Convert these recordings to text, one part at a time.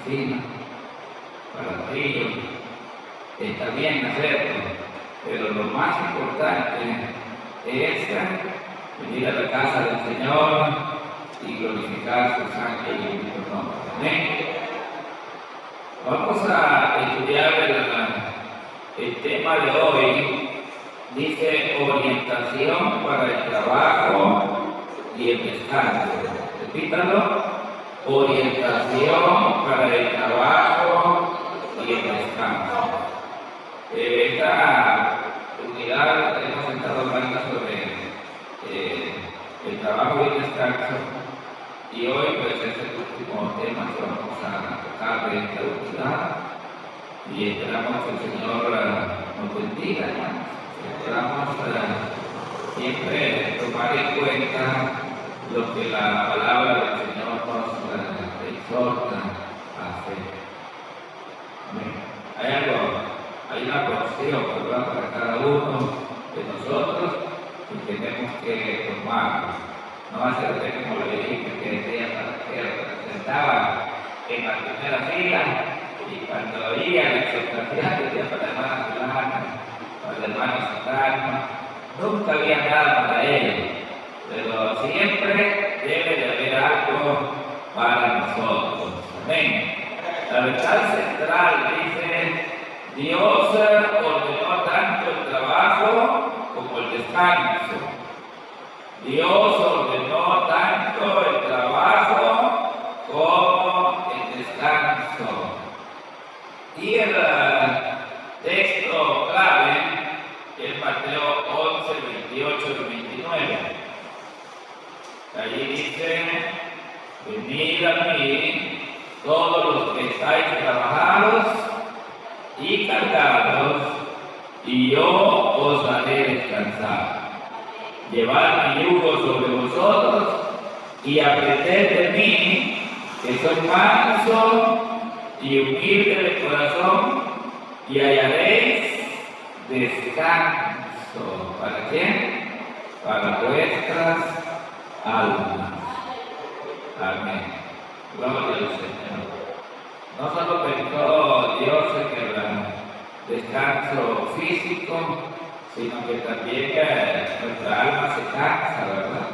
cocina, para el río, está bien hacerlo, pero lo más importante es venir a la casa del Señor y glorificar su sangre y el nombre. Amén. Vamos a estudiar el tema de hoy. Dice orientación para el trabajo y el descanso. Repítalo. Orientación para el trabajo y el descanso. Esta unidad hemos estado hablando sobre el trabajo y el descanso, y hoy pues es el último tema que vamos a tocar de esta unidad, y esperamos que el Señor nos bendiga, hermanos. Esperamos siempre tomar en cuenta lo que la palabra del Señor nos exhorta a hacer. Amén. Hay una porción, ¿verdad?, para cada uno de nosotros que tenemos que tomar. No hacer como le dije que decía que se sentaba en la primera fila y cuando oía la exhortación decía para el hermano Santana, nunca había nada para ellos, pero siempre debe de haber algo para nosotros. Amén. La verdad central dice: Dios ordenó tanto el trabajo como el descanso. Dios ordenó tanto el trabajo como el descanso. Y el texto clave es Mateo 11, 28 y 29. Allí dice: venid a mí todos los que estáis trabajados y cargados, y yo os haré descansar. Llevad mi yugo sobre vosotros y aprended de mí, que soy manso y humilde de corazón, y hallaréis descanso. ¿Para quién? Para vuestras almas. Amén. Gloria al Señor. No solo pensó Dios en el descanso físico, sino que también nuestra alma se cansa, ¿verdad?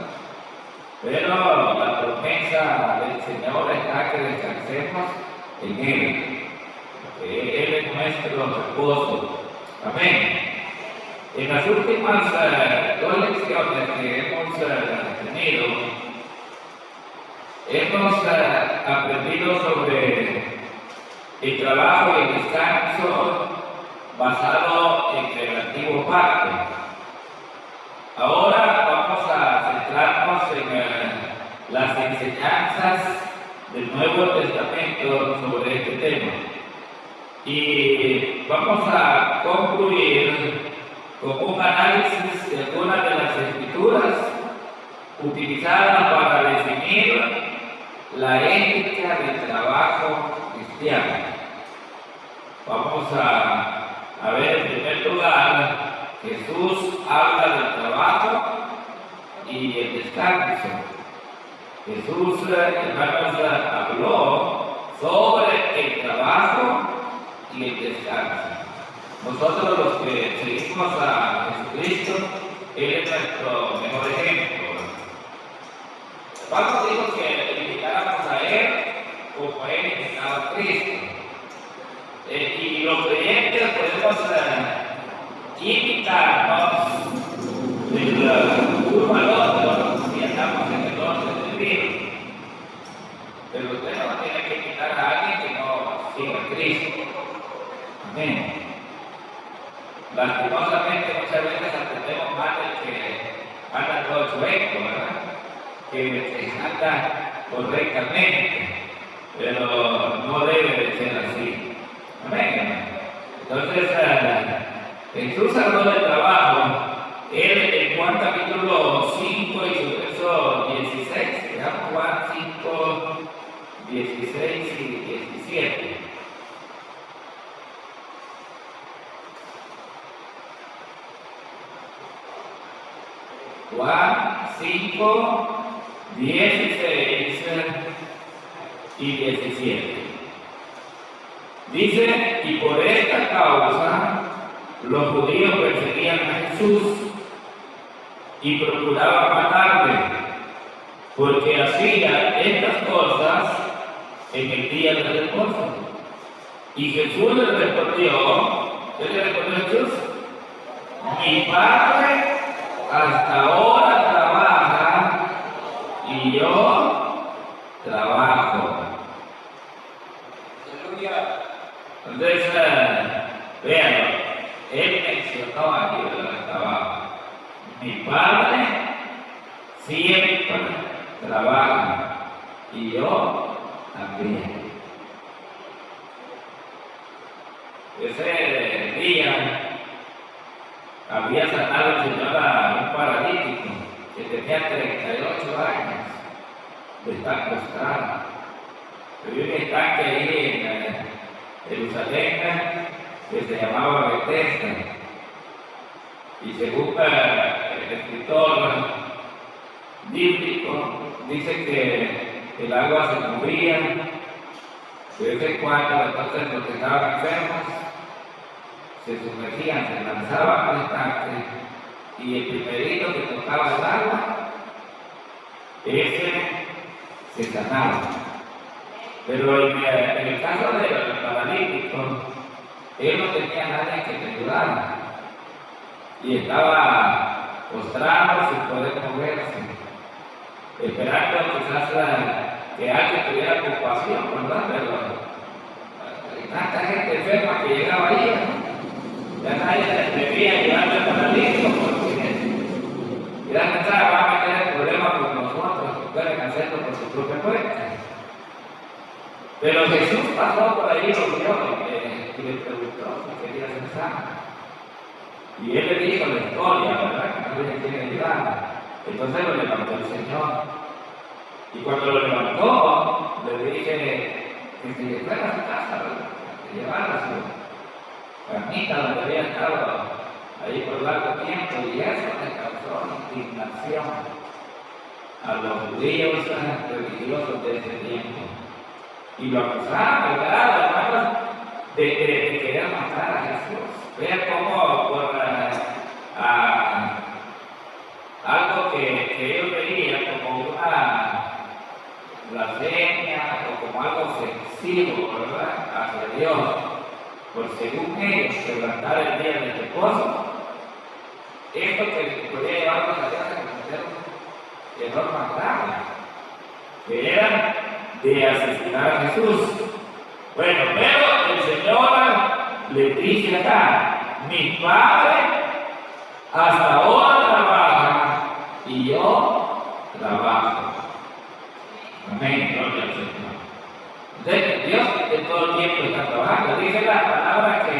Pero la promesa del Señor está que descansemos en Él, porque Él es nuestro reposo. Amén. En las últimas dos lecciones que hemos tenido, hemos aprendido sobre el trabajo y el descanso basado en el antiguo pacto. Ahora vamos a centrarnos en las enseñanzas del Nuevo Testamento sobre este tema. Y vamos a concluir con un análisis de algunas de las escrituras utilizadas para definir la ética del trabajo cristiano. Vamos a ver en primer lugar: Jesús habla del trabajo y el descanso. Jesús, hermanos, habló sobre el trabajo y el descanso. Nosotros, los que seguimos a Jesucristo, Él es nuestro mejor ejemplo. Pablo dijo que le imitáramos a Él como Él imitaba a Cristo. Y los creyentes podemos imitarnos del uno al otro si andamos en el orden del Dios. Pero usted no tiene que imitar a alguien que no siga a Cristo. Amén. Lastimosamente muchas veces aprendemos más del que anda todo chueco, ¿verdad?, que anda correctamente, pero no debe de ser así. Amén. Entonces, Jesús habló del trabajo. Él en Juan capítulo 5 y su verso 16, Juan 5, 16 y 17. Juan 5, 16 y 17. Dice, y por esta causa los judíos perseguían a Jesús y procuraban matarle, porque hacía estas cosas en el día del reposo. Y Jesús le respondió, ¿qué le respondió Jesús? Mi Padre hasta ahora trabaja y yo trabajo. Entonces, vean, él mencionó aquí el trabajo. Mi Padre siempre trabaja y yo también. Ese día había sanado el Señor a un paralítico que tenía 38 años de estar postrado. Había un estanque ahí en Jerusalén que se llamaba Betesda. Y según el escritor bíblico, dice que el agua se movía de vez en cuando. Entonces los que estaban enfermos se sumergían, se lanzaban al estanque, y el primerito que tocaba el agua, ese se sanaba. Pero en el caso del paralítico, él no tenía nadie que le ayudara y estaba postrado sin poder moverse, esperando quizás que alguien tuviera compasión, ¿verdad? Pero tanta gente enferma que llegaba ahí, ¿no? Ya nadie le debía ayudar al paralítico porque ya pensaba, va a meter el problema con nosotros, que pueden hacerlo por su propia cuenta. Pero Jesús pasó por ahí, lo vio y le preguntó si quería ser sano. Y él le dijo la historia, ¿verdad? Que no le quiere ayudar. Entonces lo levantó el Señor. Y cuando lo levantó, le dije que si fuera a su casa, ¿verdad? Que llevara su camita donde había estado ahí por largo tiempo, y eso le causó indignación a los judíos religiosos de ese tiempo. Y lo acusaron, ¿verdad, hermanos? De querer matar a Jesús. Vean cómo por algo que ellos veían como una blasfemia o como algo ofensivo, ¿verdad?, hacia Dios, por según ellos quebrantar el día del reposo, esto que podía llevarnos a Dios a cometer un error más grave, que era de asesinar a Jesús. Bueno, pero el Señor le dice acá, mi Padre hasta ahora trabaja y yo trabajo. Amén, gloria al Señor. Entonces, Dios en todo el tiempo está trabajando. Dice la palabra que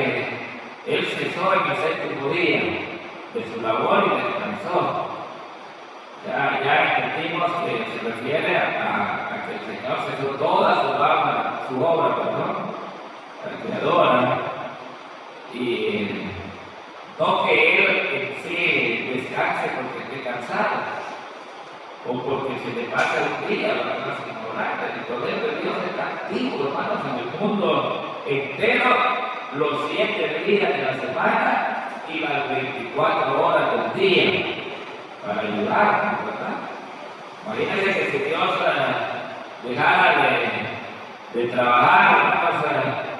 Él cesó en el séptimo día de su labor y descansó. Ya entendimos que se refiere a que el Señor cesó toda su obra, creadora, y no que Él en sí descanse porque esté cansado, o porque se le pasa un día, ¿verdad?, sin orar. El poder de Dios está activo, hermanos, en el mundo entero, los 7 días de la semana y las 24 horas del día, para ayudarnos, ¿verdad? Imagínense que si Dios dejara de trabajar,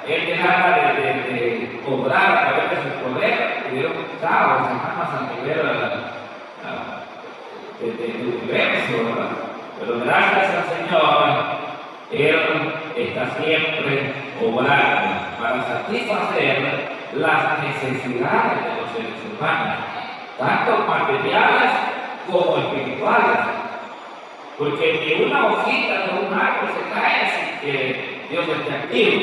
Él dejara de obrar a través de su poder, hubiera un caos, hermanos, a nivel del universo, ¿verdad? Pero gracias al Señor, Él está siempre obrando para satisfacer las necesidades de los seres humanos, tanto materiales como espirituales, porque ni una hojita de un árbol se cae sin que Dios esté activo.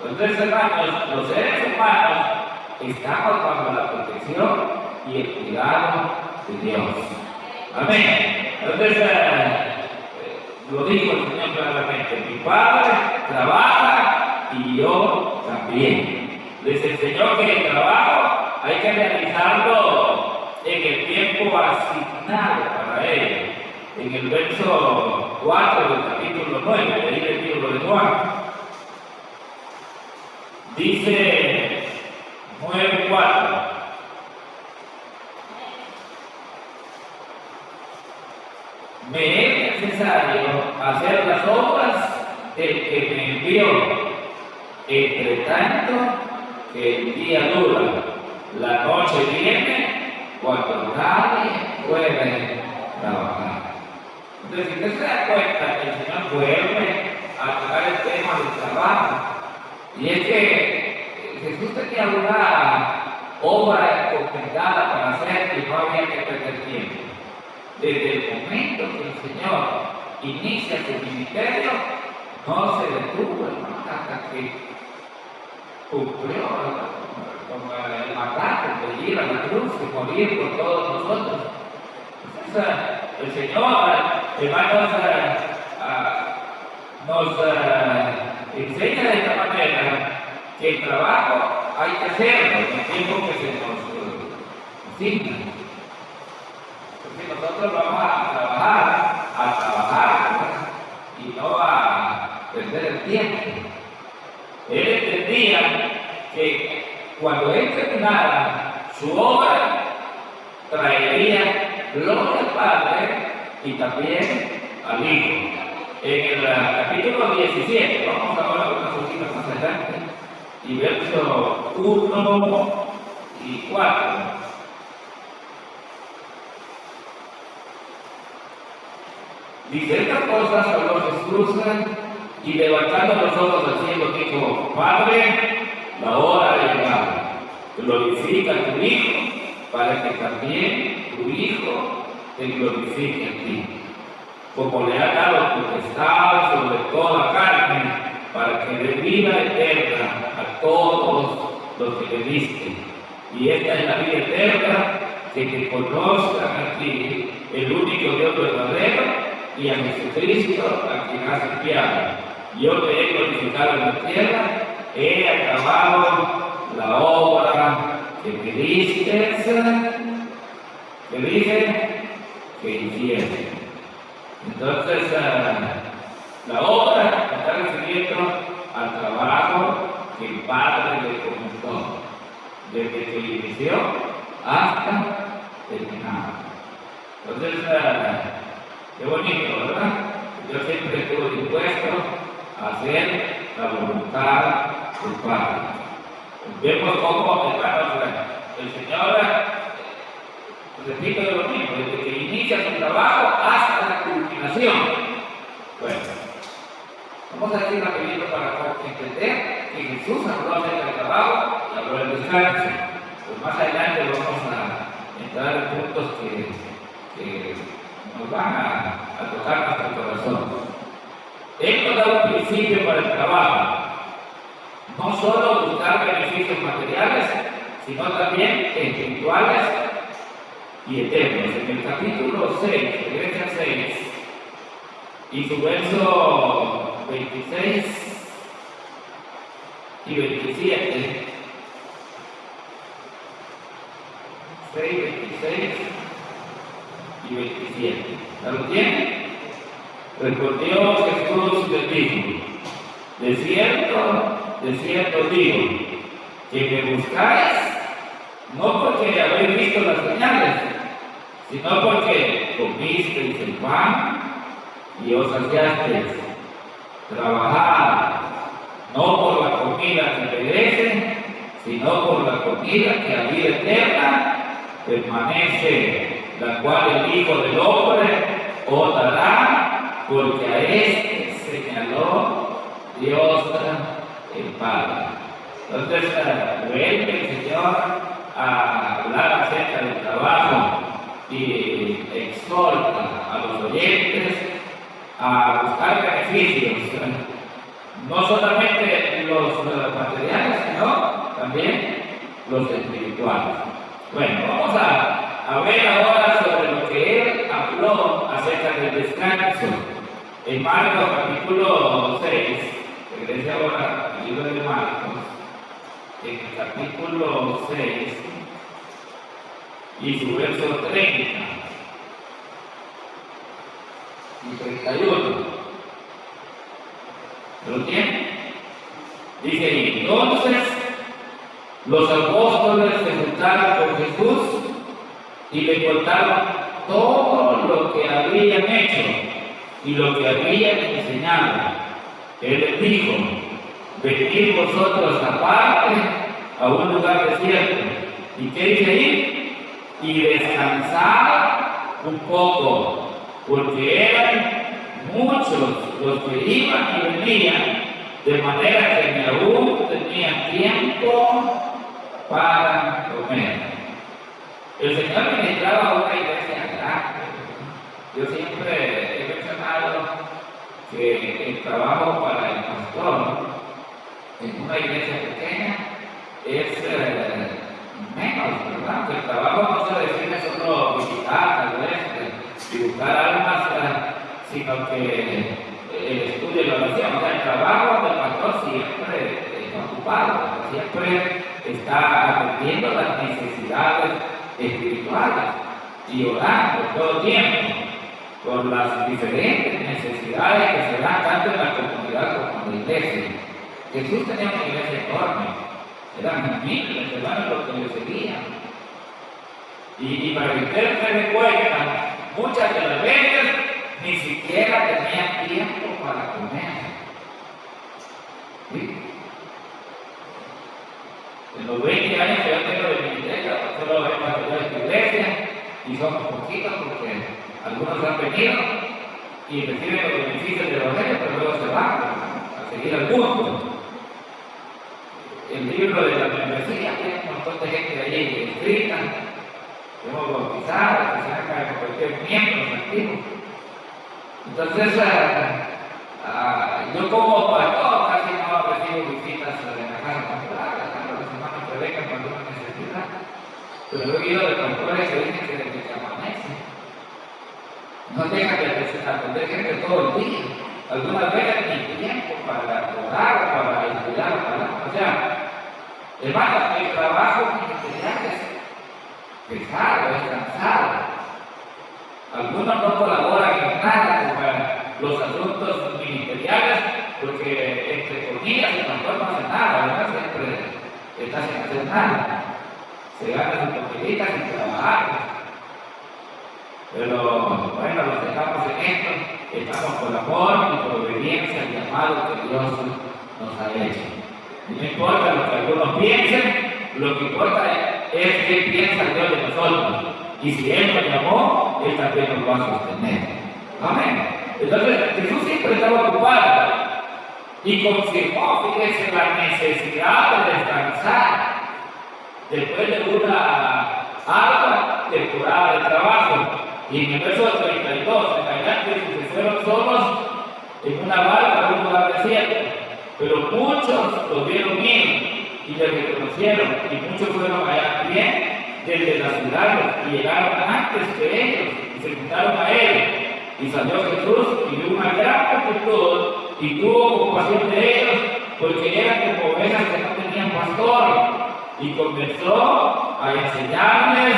Entonces, hermanos, los seres humanos estamos bajo la protección y el cuidado de Dios. Amén. Entonces, lo dijo el Señor claramente, mi Padre trabaja y yo también. Les enseñó que el trabajo hay que realizarlo en el tiempo asignado para ello. En el verso 4 del capítulo 9, de ahí del libro de Juan. Dice 9:4. Me es necesario hacer las obras del que me envió, entre tanto que el día dura, la noche viene cuando nadie puede trabajar. Entonces, si usted se da cuenta que el Señor vuelve a tocar el tema del trabajo, y es que Jesús tenía una obra encomendada para hacer y no había que perder tiempo. Desde el momento que el Señor inicia su ministerio, no se detuvo, hermano, hasta que cumplió con el mandato de ir a la cruz y morir por todos nosotros. Entonces, el Señor, hermanos, nos enseña de esta manera que el trabajo hay que hacerlo en el tiempo que se nos asigna. Porque nosotros vamos a trabajar, ¿verdad? Y no a perder el tiempo. Él entendía que cuando él terminara su obra, traería gloria al Padre y también al Hijo. En el capítulo 17, vamos ahora a unas últimas más adelante, y verso 1 y 4. Dice, estas cosas habló Jesús y levantando los ojos al cielo dijo, Padre, la hora ha llegado, glorifica a tu Hijo, para que también tu Hijo te glorifique a ti. Como le ha dado potestad sobre toda carne, para que dé vida eterna a todos los que le diste. Y esta es la vida eterna, que te conozcan a ti, el único Dios verdadero, y a Jesucristo, a quien has enviado. Yo te he glorificado en la tierra, he acabado la obra que me diste, que dije que hiciese. Entonces, la obra está refiriendo al trabajo que el Padre le comenzó, desde que inició hasta terminar. Entonces, qué bonito, ¿verdad? Yo siempre estuve dispuesto a hacer la voluntad del Padre. Vemos cómo, hermanos, el Señor, repito de lo mismo, desde que inicia su trabajo hasta la culminación. Bueno, vamos a decir rapidito para entender que Jesús habló acerca del trabajo y habló del descanso. Pues más adelante vamos a entrar en puntos que nos van a tocar nuestro corazón. Él nos da un principio para el trabajo. No solo buscar beneficios materiales, sino también espirituales y eternos. En el capítulo 6, Iglesia 6, y su verso 26 y 27, 6, 26 y 27. ¿Lo tiene? Respondió Jesús y les dijo, de cierto digo, que me buscáis, no porque habéis visto las señales, sino porque comisteis el pan y os saciasteis. Trabajad, no por la comida que perece, sino por la comida que a vida eterna permanece, la cual el Hijo del Hombre os dará, porque a este señaló Dios el Padre. Entonces, vuelve el Señor a hablar acerca del trabajo y exhorta a los oyentes a buscar beneficios, no solamente los materiales, sino también los espirituales. Bueno, vamos a ver ahora sobre lo que él habló acerca del descanso. En Marcos capítulo 6, regrese ahora al libro de Marcos, en el capítulo 6 y su verso 30 y 31. ¿Lo tiene? Dice ahí, entonces los apóstoles se juntaron con Jesús y le contaron todo lo que habían hecho y lo que habían enseñado. Él les dijo, venid vosotros aparte a un lugar desierto. ¿Y qué dice ahí? Y descansar un poco, porque eran muchos los que iban y venían, de manera que ni aún tenían tiempo para comer. El Señor ministraba a una iglesia grande. Yo siempre he mencionado que el trabajo para el pastor en una iglesia pequeña es menos, ¿verdad? Que el trabajo no se define solo visitar, tal vez, y buscar almas, sino que el estudio y la oración. O sea, el trabajo del pastor siempre está ocupado, siempre está atendiendo las necesidades espirituales y orando todo el tiempo por las diferentes necesidades que se dan tanto en la comunidad como en la iglesia. Jesús tenía una iglesia enorme, eran miles de hermanos los que le seguían. Y para que ustedes se den cuenta, muchas de las veces ni siquiera tenían tiempo para comer. ¿Sí? En los 20 años que yo tengo de ministerio, solo he pastoreado esta iglesia y somos poquitos porque algunos han venido y reciben los beneficios del evangelio, pero luego se van a seguir al mundo. El libro de la membresía tiene un montón de gente allí escrita, que hemos bautizado, que se han convertido en miembros activos. Entonces, yo como pastor casi no recibo visitas en la casa pastoral, los hermanos predican cuando uno necesita, pero he oído de pastores que dicen que desde que amanece no dejan de atender gente todo el día. Algunas veces ni tiempo para orar, para estudiar, o sea, hermanos, el trabajo ministerial es pesado, es cansado. Algunos no colaboran en nada con los asuntos ministeriales porque entre comillas el pastor no hace nada, ¿verdad? Siempre está sin hacer nada. Se gana sus comilitas sin trabajar. Pero bueno, los que estamos en esto, estamos por amor y por obediencia al llamado que Dios nos ha hecho. Y no importa lo que algunos piensen, lo que importa es qué piensa Dios de nosotros. Y si Él nos llamó, Él también nos va a sostener. Amén. Entonces, Jesús siempre estaba ocupado y confirmó, fíjense, la necesidad de descansar después de una ardua temporada de trabajo. Y en el verso 32, en adelante, se fueron solos en una barca a un lugar desierto. Pero muchos los vieron bien y le reconocieron, y muchos fueron allá a pie desde la ciudad y llegaron antes que ellos y se juntaron a él. Y salió Jesús y vio una gran multitud y tuvo compasión de ellos porque eran como ovejas que no tenían pastor, y comenzó a enseñarles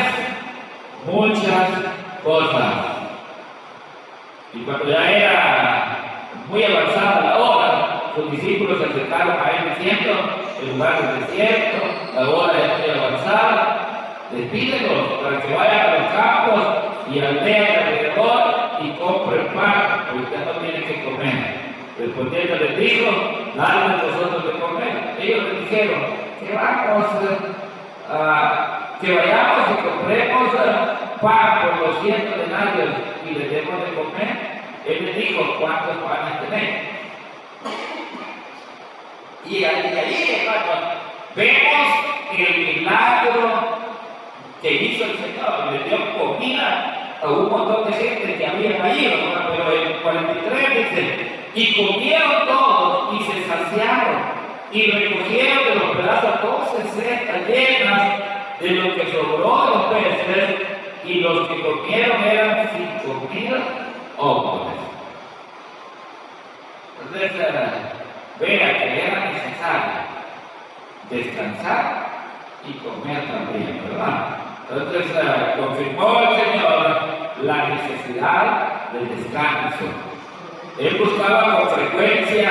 muchas cosas. Y cuando ya era muy avanzada la hora, sus discípulos se acercaron a él diciendo: el lugar es desierto, la hora es muy avanzada, despídelos para que vayan a los campos y aldeas alrededor y compren pan, porque ustedes no tienen que comer. Respondiendo les dijo: dadle vosotros de comer. Ellos les dijeron: que vayamos y compremos pan por los 100 denarios y les demos de comer. Él les dijo: ¿cuántos panes tenéis? Y ahí, hermanos, vemos el milagro que hizo el Señor. Le dio comida a un montón de gente que había caído, ¿no? Pero en 43 dice: y comieron todos y se saciaron y recogieron de los pedazos 12 cestas llenas de lo que sobró de los peces, y los que comieron eran 5,000 hombres. Entonces, vea que era necesario descansar y comer también, ¿verdad? Entonces, confirmó el Señor la necesidad del descanso. Él buscaba con frecuencia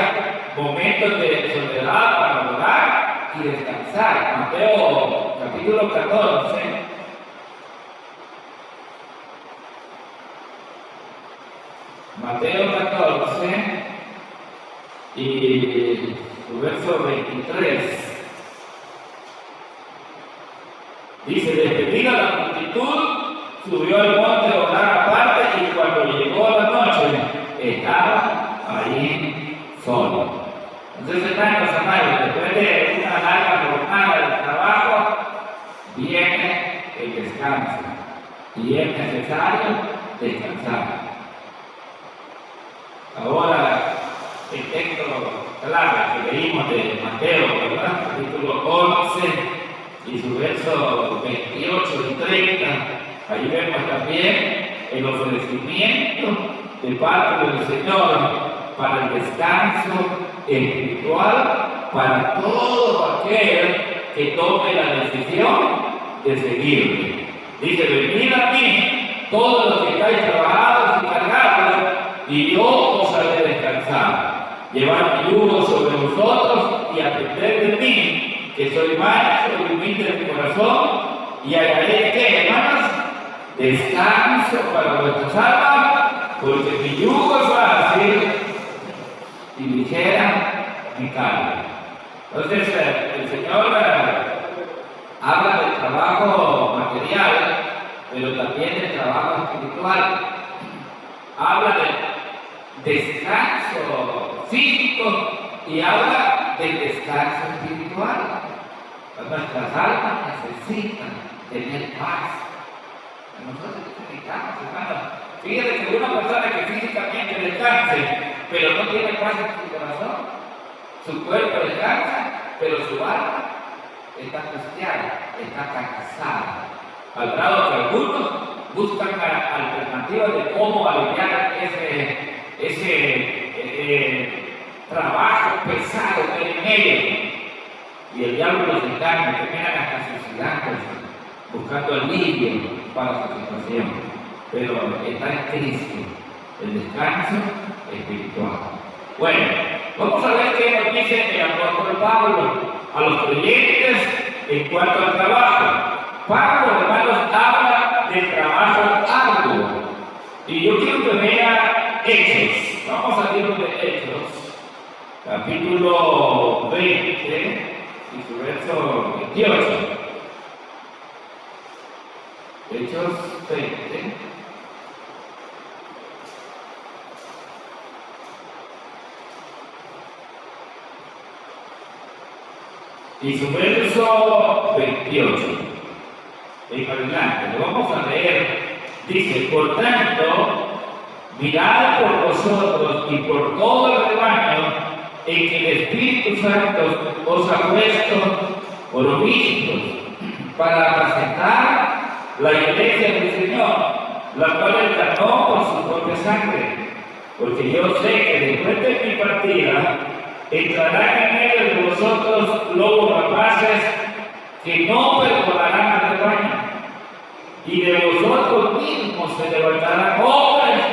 momentos de soledad para orar y descansar. Mateo capítulo 14. Mateo 14 y su verso 23. Dice, despedida la multitud, subió al monte a orar aparte y cuando llegó la noche, estaba allí solo. Entonces, hermanos amados, después de una larga jornada de trabajo, viene el descanso y es necesario descansar. Ahora, el texto clave que leímos de Mateo, ¿verdad? Capítulo 11 y su verso 28 y 30, ahí vemos también el ofrecimiento de parte del Señor para el descanso espiritual para todo aquel que tome la decisión de seguirle. Dice, venid a mí, todos los que estáis trabajados y cargados, y yo os haré descansar. Llevad mi yugo sobre vosotros y aprended de mí, que soy manso y humilde de corazón, y hallaréis que, hermanos, descanso para vuestras almas, porque mi yugo es fácil y ligera mi carga. Entonces, el Señor habla del trabajo material, pero también del trabajo espiritual. Habla del descanso físico y habla del descanso espiritual. Nuestras almas necesitan tener paz. Nosotros necesitamos, hermanos. Fíjate que una persona que físicamente descanse, pero no tiene paz en su corazón, su cuerpo descansa, pero su alma está angustiada, está cansada. Al grado que algunos buscan alternativas de cómo aliviar ese trabajo pesado que hay en ellos. Y el diablo los engaña, terminan hasta suicidándose, buscando alivio para su situación. Pero está en Cristo, el descanso espiritual. Bueno, vamos a ver qué nos dice el apóstol Pablo a los creyentes en cuanto al trabajo. Pablo, hermanos, habla del trabajo arduo. Y yo quiero que vea Hechos. Vamos a libro de Hechos, capítulo 20 y su verso 28. Hechos 20. Y su verso 28. En adelante, lo vamos a leer. Dice, por tanto, mirad por vosotros y por todo el rebaño en que el Espíritu Santo os ha puesto por obispos para apacentar la iglesia del Señor, la cual él ganó por su propia sangre. Porque yo sé que después de mi partida entrarán en medio de vosotros lobos rapaces que no perdonarán al rebaño, y de vosotros mismos se levantarán hombres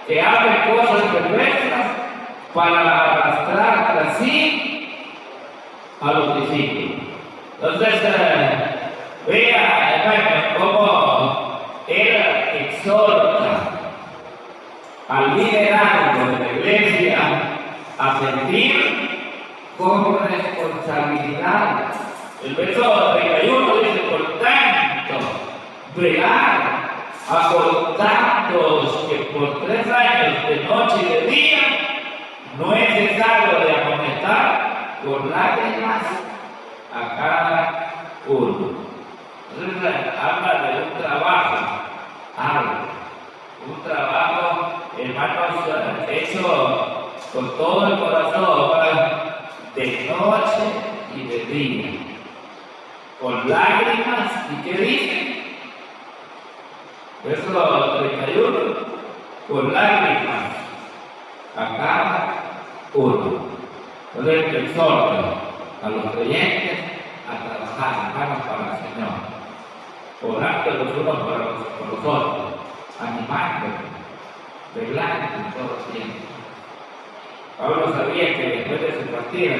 que hacen cosas perversas para arrastrar tras sí a los discípulos. Entonces, vea, hermano, cómo él exhorta al liderazgo de la iglesia a sentir con responsabilidad. El verso 31 dice, por tanto, velar, acordándoos que por 3 años de noche y de día no es necesario de amonestar con lágrimas a cada uno. Entonces habla de un trabajo arduo, un trabajo, hermanos, hecho con todo el corazón, de noche y de día, con lágrimas. ¿Y qué dice? Verso 31, con lágrimas a cada uno. Entonces exhorta a los creyentes a trabajar, hermanos, para el Señor, orando los unos por los otros, animando, velando en todo tiempo. Pablo sabía que después de su partida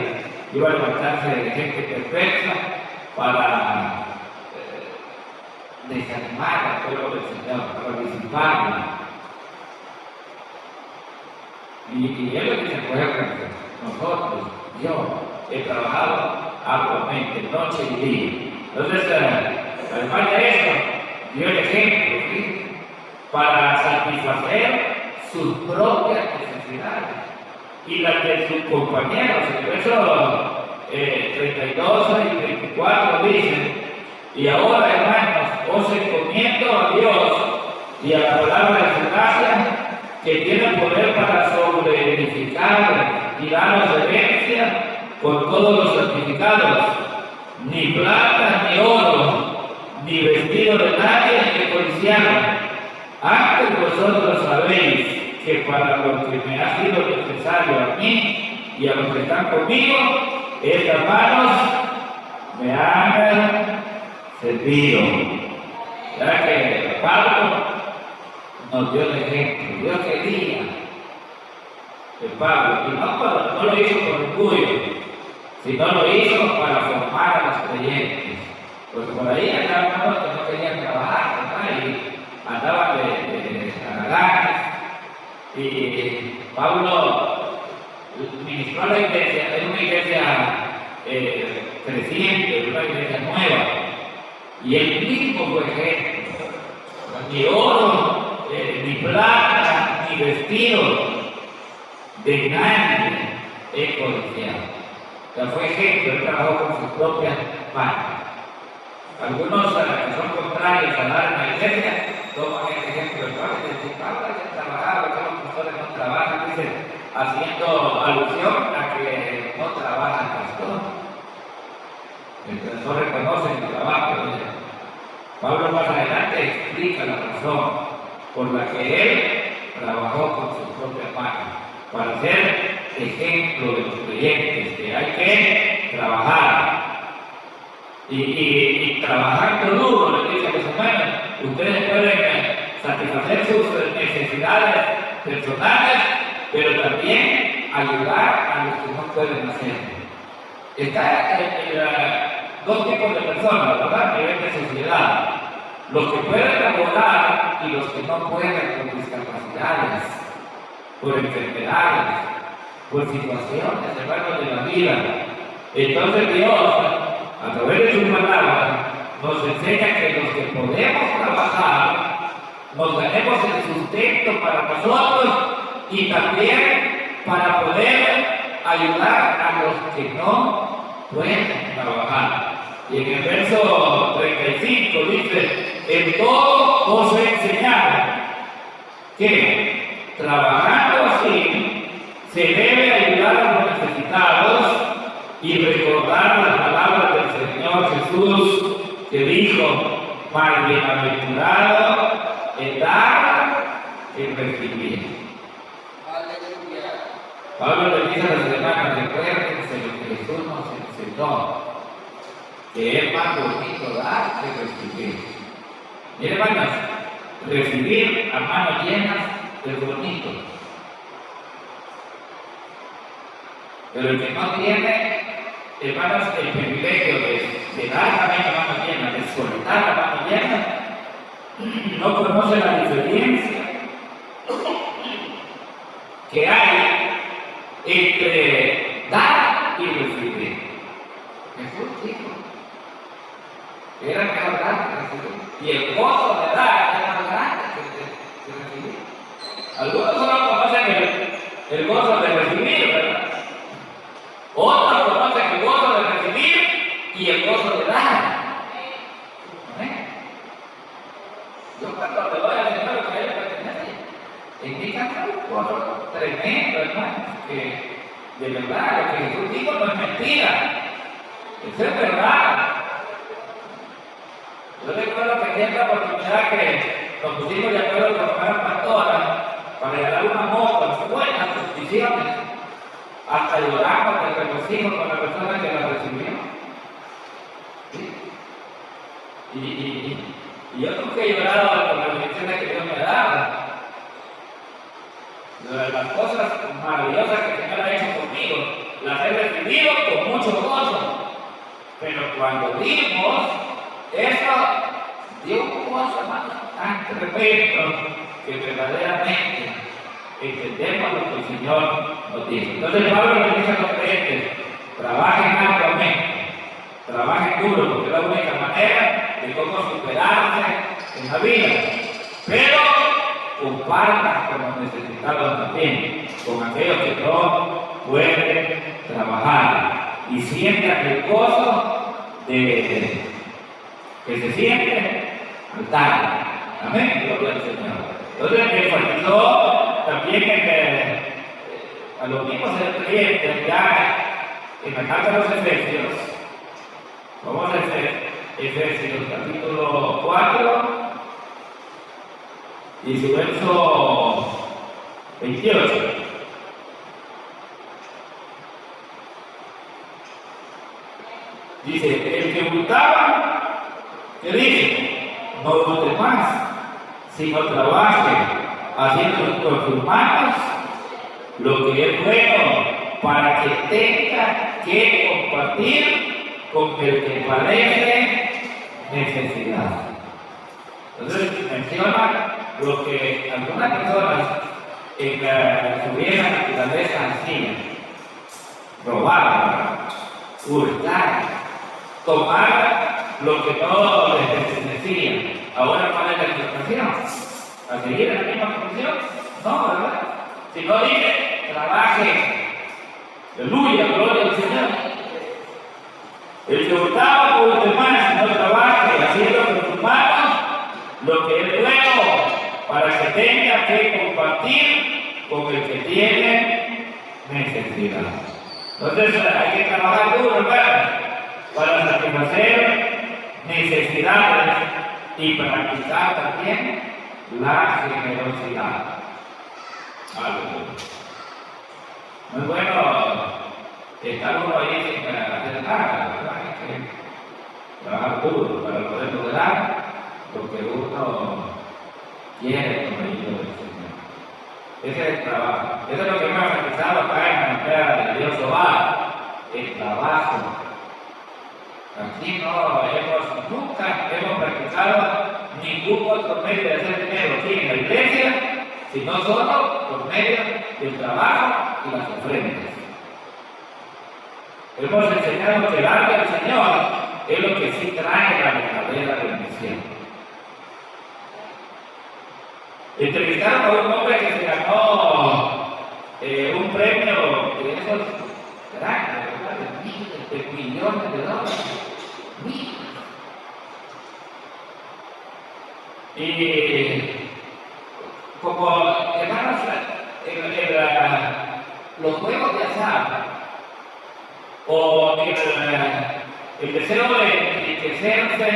iba a levantarse gente perfecta para desanimar al pueblo del Señor, para disiparlo. Y él lo dice, por ejemplo, nosotros, yo, he trabajado arduamente, noche y día. Entonces, además de eso, dio el ejemplo, ¿sí? Para satisfacer sus propias necesidades y las de sus compañeros. El verso 32 y 34 dice: y ahora, hermanos, os encomiendo a Dios y a la palabra de su gracia, que tiene poder para sobreedificar y darnos herencia con todos los santificados. Ni plata, ni oro, ni vestido de nadie que codiciaron. Antes vosotros sabéis que para lo que me ha sido necesario a mí y a los que están conmigo, estas manos me han servido. Ya que Pablo nos dio el ejemplo. Dios quería que Pablo, y no lo hizo por orgullo, sino lo hizo para formar a los creyentes. Pues por ahí andaban unos que no querían trabajar, ¿verdad? Y andaban de haraganes. Y Pablo ministró a la iglesia, era una iglesia creciente, una iglesia nueva. Y él mismo fue ejemplo. Ni oro, ni plata, ni vestido de nadie he codiciado. O sea, fue ejemplo, él trabajó con sus propias manos. Algunos que son contrarios a dar en la iglesia toman el ejemplo de Pablo y dicen: Pablo hay que trabajar, porque los pastores no trabajan, dicen, haciendo alusión a que no trabaja el pastor. Entonces no reconocen el trabajo. Pablo más adelante explica la razón por la que él trabajó con sus propias manos, para ser ejemplo de los creyentes, que hay que trabajar. Y trabajando duro, le dice a los hermanos, ustedes pueden satisfacer sus necesidades personales, pero también ayudar a los que no pueden hacerlo. Está dos tipos de personas, ¿verdad? A nivel de sociedad. Los que pueden laborar y los que no pueden por discapacidades, por enfermedades, por situaciones, hermanos, de la vida. Entonces Dios, a través de su palabra, nos enseña que los que podemos trabajar, nos ganemos el sustento para nosotros y también para poder ayudar a los que no pueden trabajar. Y en el verso 35 dice: en todo os he enseñado que trabajando así se debe ayudar a los necesitados y recordar las palabras del Señor Jesús, que dijo: más bienaventurado el dar que recibir. Pablo le dice a los hermanos: recuérdense lo que Jesús nos enseñó, que es más bonito dar que recibir. Miren, hermanos, recibir a manos llenas es bonito, pero el que no tiene, hermanos, el privilegio de dar también a manos llenas, de soltar a manos llenas, no conoce la diferencia que hay entre dar y recibir. Jesús dijo que era mejor dar que recibir, y el gozo de dar es más grande que recibir. Algunos solo conocen el gozo de recibir, ¿verdad? Otros conocen el gozo de recibir y el gozo de dar. ¿Eh? Yo cuando te doy al Señor lo que a Él pertenece, indican un gozo tremendo, hermano, que de verdad lo que Jesús dijo no es mentira, es verdad. Yo recuerdo que en esta oportunidad que nos pusimos de acuerdo con la pastora para regalar una moto, buenas peticiones, hasta lloramos de regocijo con la persona que la recibió. ¿Sí? Y yo nunca he llorado por las bendiciones que Dios me ha dado. Las cosas maravillosas que el Señor ha hecho conmigo, las he recibido con mucho gozo. Pero cuando vimos eso, dio un gozo, hermano, tan tremendo que verdaderamente entendemos lo que el Señor nos dice. Entonces Pablo le dice a los creyentes: trabajen arduamente, trabajen duro, porque es la única manera de cómo superarse en la vida. Pero compartan con los necesitados también, con aquellos que no pueden trabajar, y sientan el gozo que se siente al dar. Amén, gloria al Señor. Entonces me enfatizó también a los mismos creyentes ya en la carta de los Efesios. Vamos a Efesios capítulo 4 y su verso 28. Dice: el que gustaba, que dice, no vote más, sino trabaje haciendo con sus manos lo que es bueno, para que tenga que compartir con el que padece necesidad. Entonces menciona lo que algunas personas en su vieja naturaleza hacían: robar, hurtar, tomar lo que no les pertenecía. Ahora, ¿cuál es la explicación? ¿A seguir en la misma condición? No, ¿verdad? Si no dice, trabaje. Aleluya, gloria al Señor. El que hurtaba por los demás, no trabaje, haciendo con sus manos lo que es bueno, para que tenga que compartir con el que tiene necesidad. Entonces hay que trabajar duro, hermanos, para satisfacer necesidades y practicar también la generosidad. Aleluya. Muy bueno estar uno ahí sin hacer nada, ¿verdad? Hay que trabajar duro para poder lograr lo que uno quiere con la ayuda del Señor. Ese es el trabajo. Eso es lo que me ha enfatizado acá en la entrega de Dios Jehová, el trabajo. Aquí nunca hemos practicado ningún otro medio de hacer dinero aquí en la iglesia, sino solo por medio del trabajo y las ofrendas. Hemos enseñado que darle al Señor es lo que sí trae la verdadera bendición. Entrevistaron a un hombre que se ganó un premio de esos grandes, de millones de dólares. Y como hermanos, los juegos de azar o el deseo de enriquecerse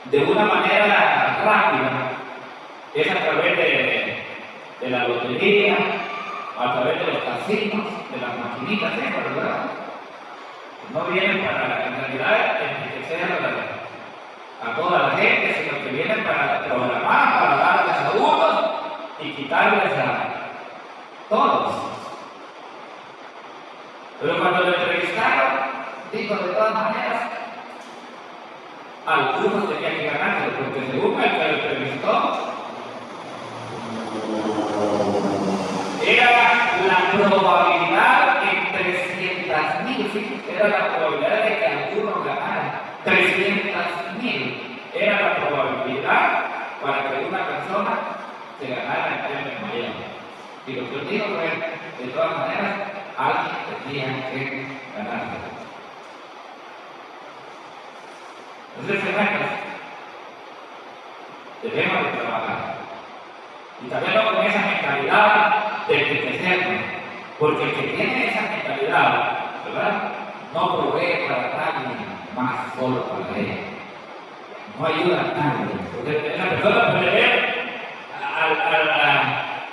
de una manera rápida es a través de la lotería, a través de los casinos, de las maquinitas, ¿verdad? No vienen para, en realidad, enriquecer a toda la gente, sino que vienen para programar, para darles a unos y quitarles a todos. Pero cuando lo entrevistaron, dijo de todas maneras, algunos tenían que ganarse, porque según el que lo entrevistó, era la probabilidad en 300,000, era la probabilidad de que algunos ganaran. 300,000 era la probabilidad para que una persona se ganara el premio mayor. Y lo que yo digo fue, de todas maneras, alguien tenía que ganarse. Entonces, hermanos, debemos de trabajar. Y también no con esa mentalidad de enriquecernos, porque el que tiene esa mentalidad, ¿verdad?, no provee para nadie más, solo para él. No ayuda a nadie. Porque la persona puede ver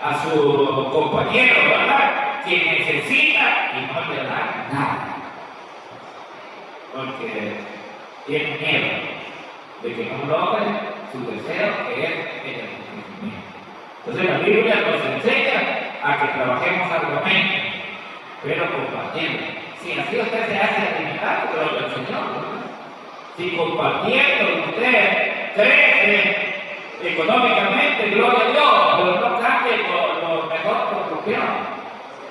a su compañero, ¿verdad?, que necesita y no le da nada. Porque tiene miedo de que no logre su deseo, que es el enriquecimiento. Entonces la Biblia nos enseña a que trabajemos arduamente, pero compartiendo. Si así usted se hace alimentar, gloria al Señor, ¿no? Si compartiendo usted crece económicamente, gloria a Dios, pero no cambie por mejor proporción.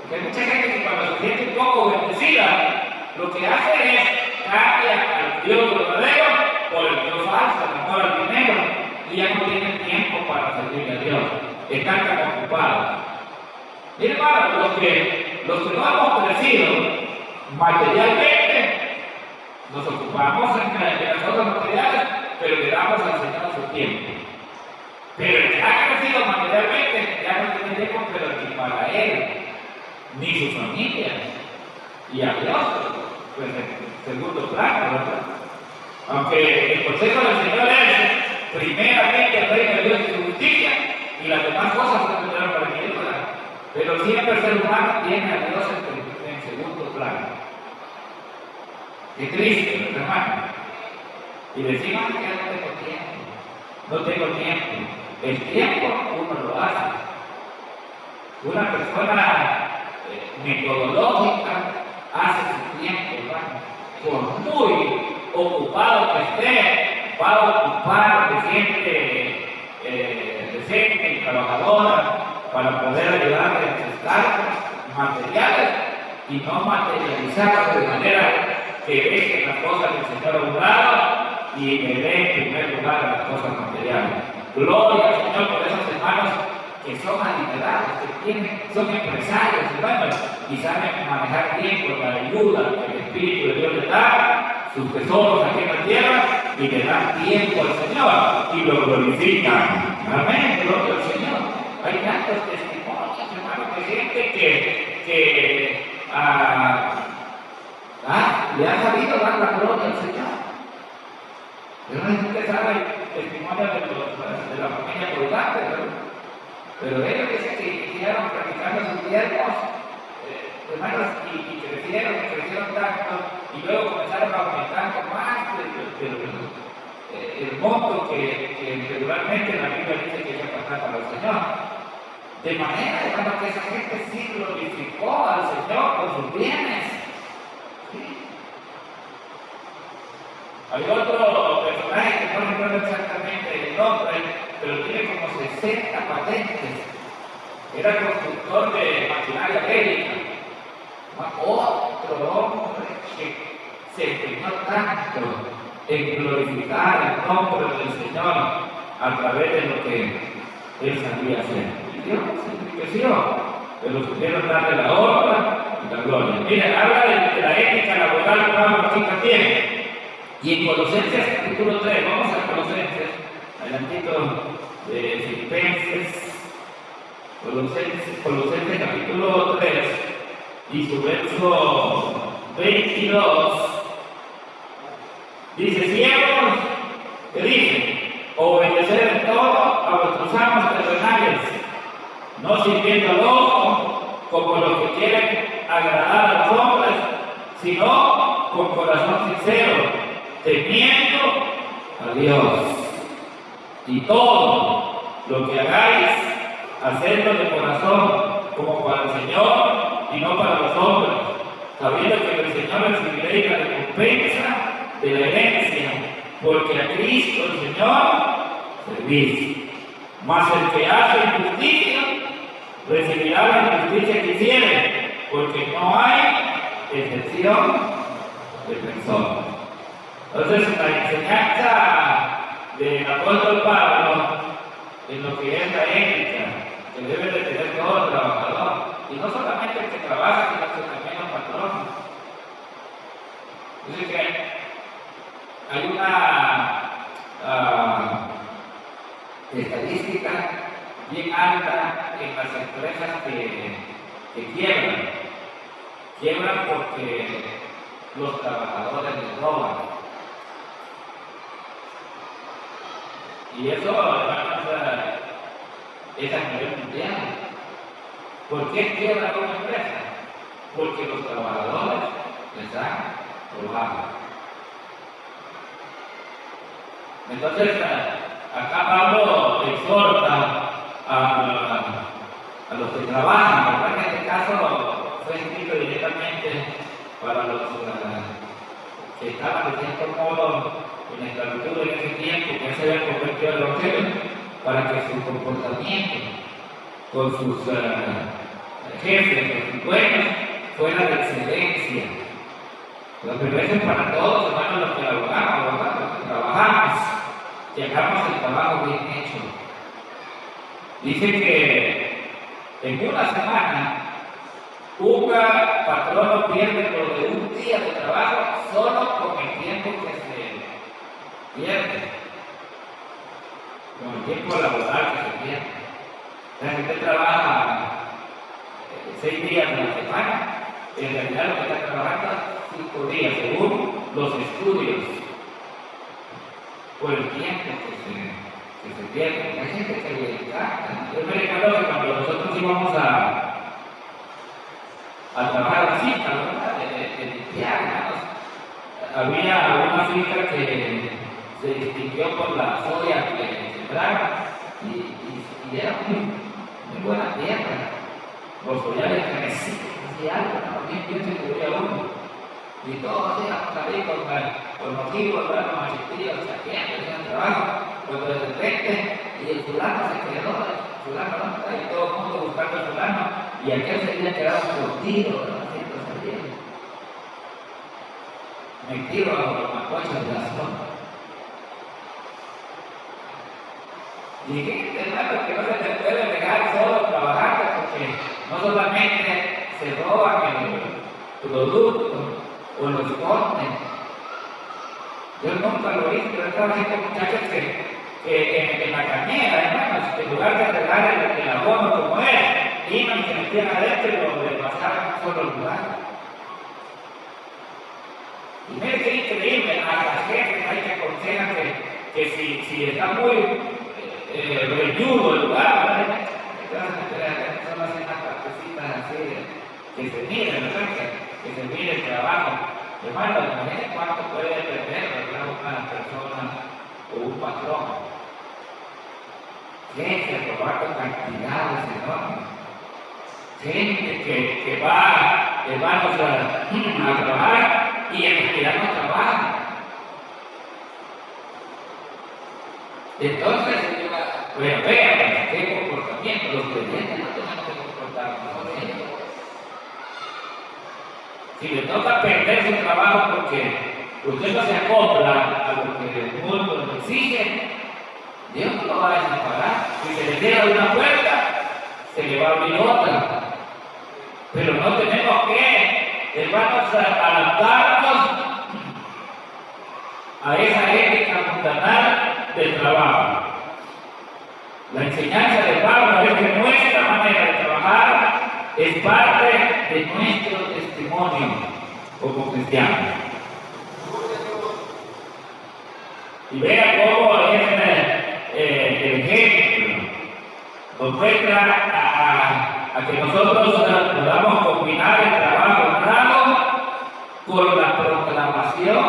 Porque hay mucha gente que cuando se siente un poco bendecida, lo que hace es cambiar al Dios verdadero por el Dios falso, por el dinero, y ya no tienen tiempo para servirle a Dios. Están tan ocupados. Miren, hermano, los que no hemos crecido materialmente, nos ocupamos de las cosas materiales, pero le damos al Señor su tiempo. Pero el que ha crecido materialmente ya no tiene tiempo, pero ni para él, ni su familia, y a Dios, pues en segundo plano, ¿verdad? Aunque el consejo del Señor es primeramente el reino de Dios y su justicia, y las demás cosas se tendrán para añadirlas. Pero siempre el ser humano tiene a Dios en segundo plano. Qué triste, ¿verdad, hermano? Y decimos que ya no tengo tiempo. No tengo tiempo. El tiempo uno lo hace. Una persona metodológica hace su tiempo, hermano. Por muy ocupado que esté, va a ocupar de gente y trabajadora para poder ayudarle a sus cargos materiales y no materializarlas de manera que dejen las cosas del Señor a un lado y me dé en primer lugar las cosas materiales. Gloria al Señor por esos hermanos que son adinerados, que son empresarios, hermanos, y saben manejar bien con la ayuda que el Espíritu de Dios les da, sus tesoros aquí en la tierra, y le dan tiempo al Señor y lo glorifican. Amén, gloria al Señor. Hay tantos testimonios, hermanos, de gente que le ha sabido dar la gloria al Señor. Pero no es que sabe el testimonio de la familia colgante, pero ellos dicen que siguieron practicando sus diezmos, hermanos, y crecieron tanto, y luego comenzaron a aumentar más el monto que regularmente la Biblia dice que se pasaba para el Señor. De manera, hermano, que esa gente sí glorificó al Señor con sus bienes. ¿Sí? Hay otro personaje que no recuerdo exactamente el nombre, pero tiene como 60 patentes. Era constructor de maquinaria bélica. Otro hombre que se empeñó tanto en glorificar el nombre del Señor a través de lo que él sabía hacer. Y Dios se enriqueció, pero supieron darle la honra y la gloria. Mira, habla de la ética laboral que Pablo aquí también. Y en Colosenses capítulo 3, vamos a Colosenses, adelantito de Filipenses, Colosenses capítulo 3 y su verso 22, dice: siervos, que dice, obedecer en todo a vuestros amos terrenales, no sirviendo al ojo como los que quieren agradar a los hombres, sino con corazón sincero, temiendo a Dios. Y todo lo que hagáis, hacedlo de corazón, como para el Señor y no para los hombres, sabiendo que el Señor recibiréis la recompensa de la herencia, porque a Cristo el Señor servís. Mas el que hace injusticia recibirá la injusticia que hiciere, porque no hay excepción de personas. Entonces, la enseñanza del apóstol Pablo en lo que es la ética que debe de tener todo trabajador, y no solamente el que trabaja, sino también los patrones. Dice que hay una estadística bien alta en las empresas que quiebran. Quiebran porque los trabajadores les roban. Y eso, hermanos, es a nivel mundial. ¿Por qué quiebra una empresa? Porque los trabajadores les han robado. Entonces, acá Pablo exhorta a los que trabajan, especialmente para los que estaban de cierto modo en la esclavitud en ese tiempo, que se habían convertido al Evangelio, para que su comportamiento con sus jefes, con sus dueños, fuera de excelencia. Pero eso es para todos, hermanos, los que laboramos, los que trabajamos, que hagamos el trabajo bien hecho. Dice que en una semana un patrón no pierde lo de un día de trabajo solo con el tiempo que se pierde, con el tiempo laboral que se pierde. La gente trabaja 6 días a la semana, en realidad lo que está trabajando 5 días, según los estudios, por el tiempo que se pierde. Hay gente que le encanta. Yo me recuerdo que cuando nosotros íbamos a trabajar a la finca, ¿verdad? De limpiar, ¿no? Había una finca que se distinguió por la soya que sembraron y era muy buena tierra. Los soyales crecían, hacía algo, ¿no? Bien se cubría uno. Y todos íbamos ahí con motivos, ¿verdad? Con machetillos, chaqueando, hacían trabajo. Cuando de repente, y el fulano se quedó, el fulano, ¿no? Ahí todo el mundo buscando al fulano, y aquel se había quedado curtido, ¿no? Haciendo salir. Metido a los macochos de la zona. Y fíjense, hermano, que no se les puede dejar solo trabajando, porque no solamente se roban el producto o los esconden. Yo nunca lo hice, pero estaba viendo muchachos que en la cañera, hermanos, en lugar de arreglar el abono como es, iban y se metían adentro y lo pasaban a solo lugar. Y me es increíble a las jefes hay que aconsejan que si está muy reñudo el lugar, ¿verdad? Son así unas partecitas así que se miren, ¿verdad? Que se mire el trabajo. Hermano, imagínate cuánto puede perder, ¿verdad? Una persona o un patrón. Gente robando cantidades enormes. Gente que va, hermanos, a trabajar y en realidad no trabaja. Entonces, bueno, vean qué comportamiento. Los creyentes no tenemos que comportarnos así. Si le toca perder su trabajo porque usted no se acopla a lo que el mundo le exige, Dios no lo va a desamparar. Si se le cierra una puerta, se le va a abrir otra. Pero no tenemos que, hermanos, adaptarnos a esa ética mundanal del trabajo. La enseñanza de Pablo es que nuestra manera de trabajar es parte de nuestro testimonio como cristianos. Y vean cómo es el ejemplo nos muestra a que nosotros podamos combinar el trabajo honrado con la proclamación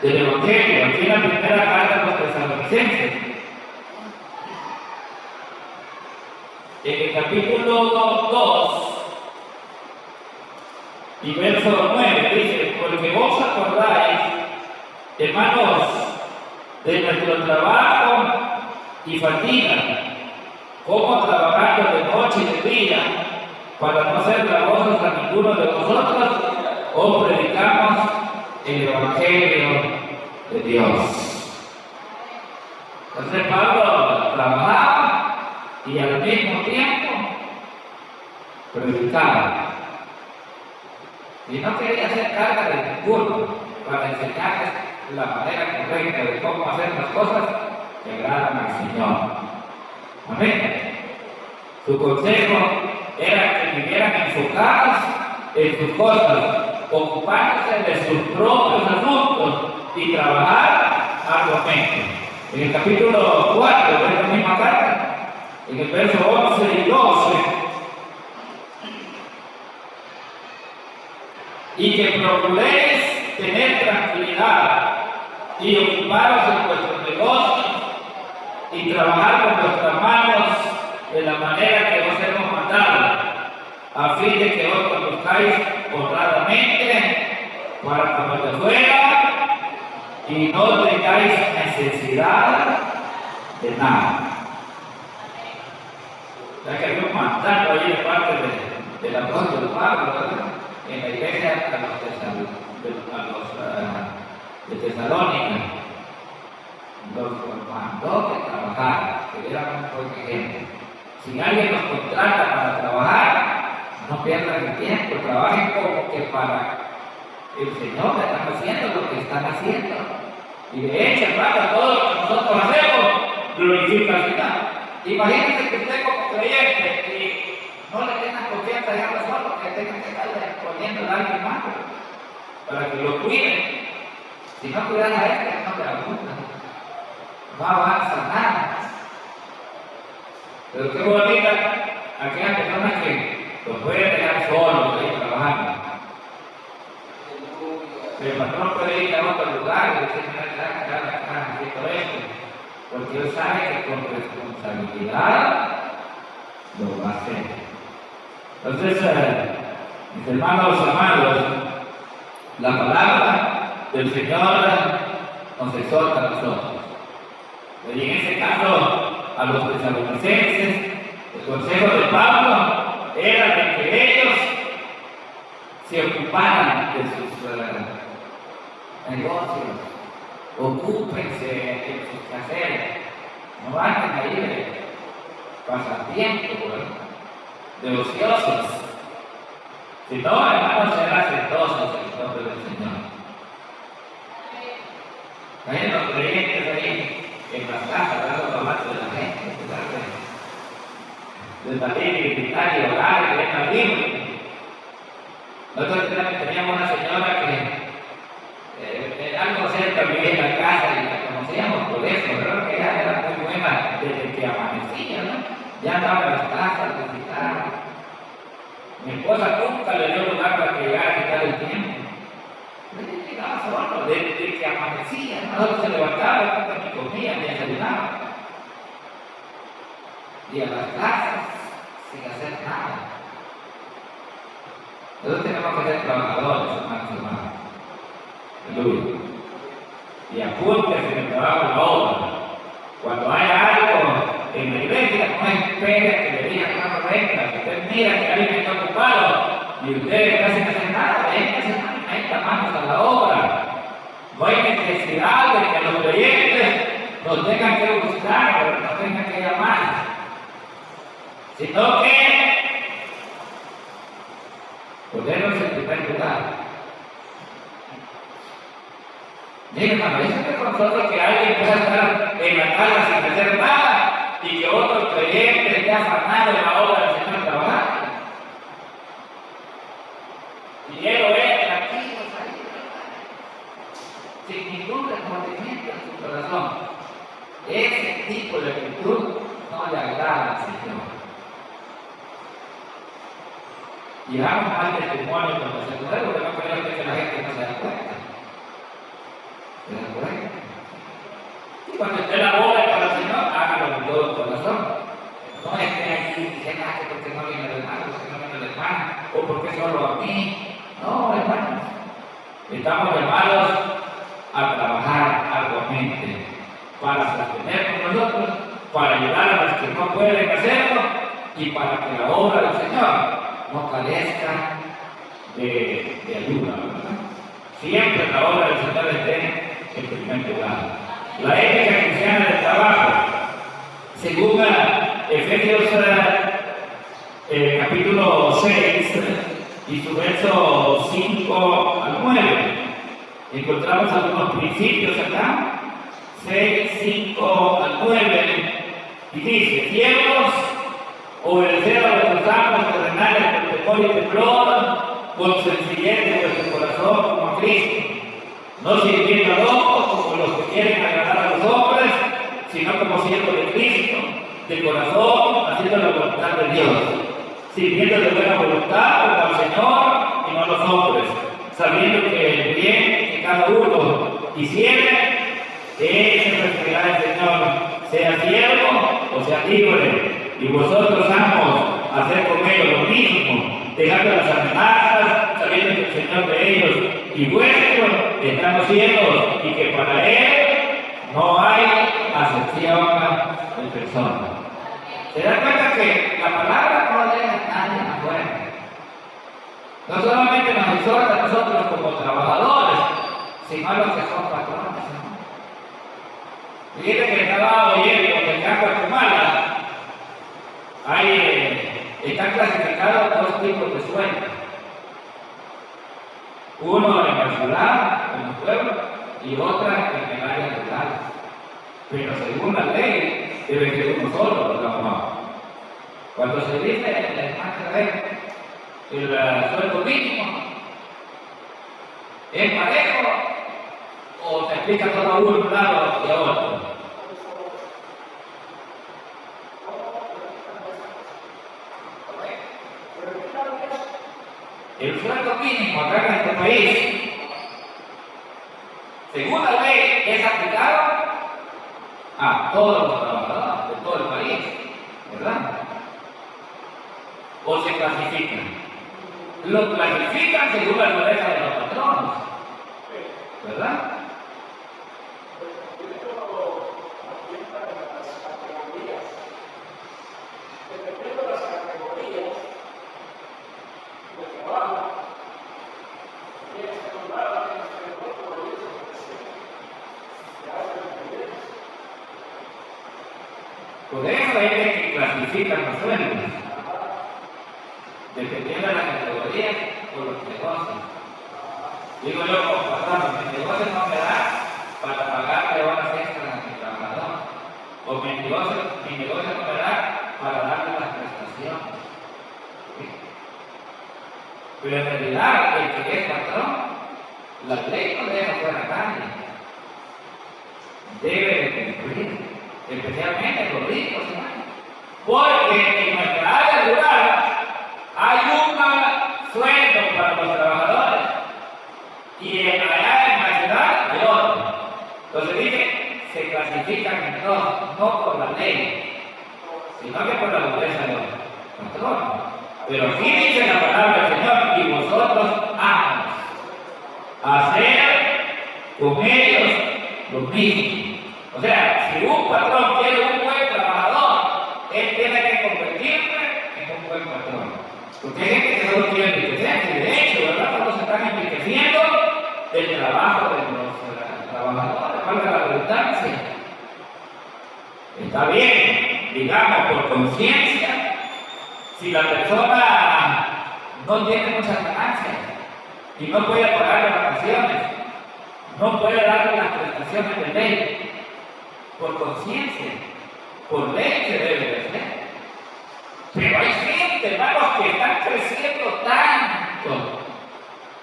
del Evangelio. Aquí en la primera carta a los Tesalonicenses, en el capítulo 2 y verso 9 dice: porque vos acordáis, hermanos, de nuestro trabajo y fatiga, como trabajando de noche y de día, para no ser gravosos a ninguno de vosotros, os predicamos el Evangelio de Dios. Entonces Pablo trabajaba y al mismo tiempo predicaba. Y no quería hacer carga de ninguno para enseñarles la manera correcta de cómo hacer las cosas que agradan al Señor. Amén. Su consejo era que vivieran enfocados en sus cosas, ocupándose de sus propios asuntos y trabajar arduamente. En el capítulo 4 de esta misma carta, en el verso 11 y 12, y que procuréis tener tranquilidad y ocuparos en vuestros negocios y trabajar con vuestras manos de la manera que os hemos mandado, a fin de que os conduzcáis honradamente solamente para cuando te fuera y no tengáis necesidad de nada. O sea que había un mandato ahí de parte del apóstol Pablo, ¿verdad? En la iglesia de Tesalónica. Los mandó que trabajaran, que dieran un buen ejemplo. Si alguien los contrata para trabajar, no pierdan el tiempo, trabajen como que para el Señor que están haciendo lo que están haciendo. Y de hecho, hermano, todo lo que nosotros hacemos glorifica al Señor. Imagínense que usted como creyente y no le tengan confianza ya no solo que tengan que estar poniendo a alguien más para que lo cuiden. Si no cuidan a este, no te apuntan. No avanza nada. Pero qué bonita aquellas personas que los pueden dejar solos ahí trabajando. El patrón puede ir a otro lugar y decir, mira, haciendo esto, porque él sabe que con responsabilidad lo va a hacer. Entonces, mis hermanos amados, la palabra del Señor nos exhorta a nosotros. Y en ese caso, a los tesalonicenses, el consejo de Pablo era de que ellos se ocuparan de sus negocios, ocúpense en sus quehaceres, no anden ahí de pasatiempo, de ociosos, sino, hermanos, ser hacendosos en nombre del Señor. Hay los creyentes ahí en las casas, dando tomates de la gente, de salir y gritar y orar y leer la Biblia. Nosotros teníamos una señora que algo cerca vivía en la casa y la conocíamos por eso, ¿verdad? Que ella era muy buena desde que amanecía, ¿no? Ya andaba en las casas, visitaba. Mi esposa nunca le dio lugar para que llegara a quitar el tiempo. Llegaba solo, desde que amanecía, nosotros se levantaba, ni comía, ni desayunaba. Y a las casas, sin hacer nada. Nosotros tenemos que ser trabajadores, hermanos. Aleluya. Y apúntese en el trabajo de la obra. Cuando haya algo en la iglesia, no espere que le digan una correcta. Si usted mira que alguien está ocupado y usted está sin hacer nada, meta manos a la obra. No hay necesidad de que los creyentes nos tengan que buscar o nos tengan que llamar, sino que ponernos en primer lugar. Miren, hermano, eso es con nosotros que alguien pueda estar en la casa sin hacer nada y que otro creyente esté afanado en la obra del Señor trabajando. Y él lo ve tranquilo, sin ningún remordimiento en su corazón. Ese tipo de actitud no le agrada al Señor. Y damos mal testimonio cuando se puede, porque no creo que la gente no se da cuenta. ¿Se da cuenta? Y cuando usted labora para el Señor, hágalo con todo el corazón. No esté aquí diciendo que porque no viene el hermano, porque no viene el hermano, o porque solo a mí. No, hermanos. Estamos llamados a trabajar arduamente para sostenernos nosotros, para ayudar a los que no pueden hacerlo y para que la obra del Señor no carezca de ayuda, ¿verdad? Siempre la obra del Señor esté en primer lugar. La ética cristiana del trabajo, según Efesios capítulo 6 y su verso 5 al 9, encontramos algunos principios acá, 6, 5 al 9, y dice: siervos, obedecer a vuestros amos terrenales con temor y temblor, con sencillez de vuestro corazón como a Cristo, no sirviendo a locos como los que quieren agradar a los hombres, sino como siervos de Cristo, de corazón, haciendo la voluntad de Dios, sirviendo de buena voluntad como al Señor y no a los hombres, sabiendo que el bien que cada uno hiciere, ese recibirá el Señor, sea siervo o sea libre. Y vosotros, amos, hacer con ellos lo mismo, dejando las amenazas, sabiendo que el Señor de ellos y vuestros estamos ciegos y que para Él no hay acepción de personas. ¿Se da cuenta que la palabra no deja a nadie afuera? No solamente nos exhorta a nosotros como trabajadores, sino a los que son patrones. Fíjate que estaba oyendo que en campo de Guatemala están clasificados dos tipos de sueldos. Uno en la ciudad, en los pueblos, y otra en el área rural. Pero según la ley, debe ser uno solo los trabajadores. Cuando se dice el sueldo mínimo, ¿es parejo o se explica todo a un lado y a otro? El sueldo mínimo acá en este país, según la ley, es aplicado a todos los trabajadores de todo el país, ¿verdad? O se clasifican. Lo clasifican según la dureza de los patronos, ¿verdad? Por eso hay que clasificar los sueldos, dependiendo de la categoría o los negocios. Digo yo, como patrón, mi negocio no me da para pagarle horas extras a mi trabajador, o mi negocio no me da para darle las prestaciones. ¿Sí? Pero en realidad, el que es patrón, la ley no deja fuera a nadie. Debe de cumplir. Especialmente los ricos, porque en nuestra área rural hay un sueldo para los trabajadores y allá en la ciudad hay otro. Entonces dice, se clasifican en dos, no por la ley, sino que por la dureza de los patrones. Pero sí dice la palabra del Señor, y vosotros amas hacer con ellos lo mismo. O sea, si un patrón quiere un buen trabajador, él tiene que convertirse en un buen patrón. Porque hay gente que solo quiere enriquecerse, y de hecho, ¿verdad? Solo se están enriqueciendo del trabajo de los trabajadores, valga la redundancia. Está bien, digamos, por conciencia, si la persona no tiene muchas ganancias y no puede pagar las vacaciones, no puede darle las prestaciones de ley, por conciencia, por ley se debe de hacer. Pero hay gente, hermanos, que están creciendo tanto,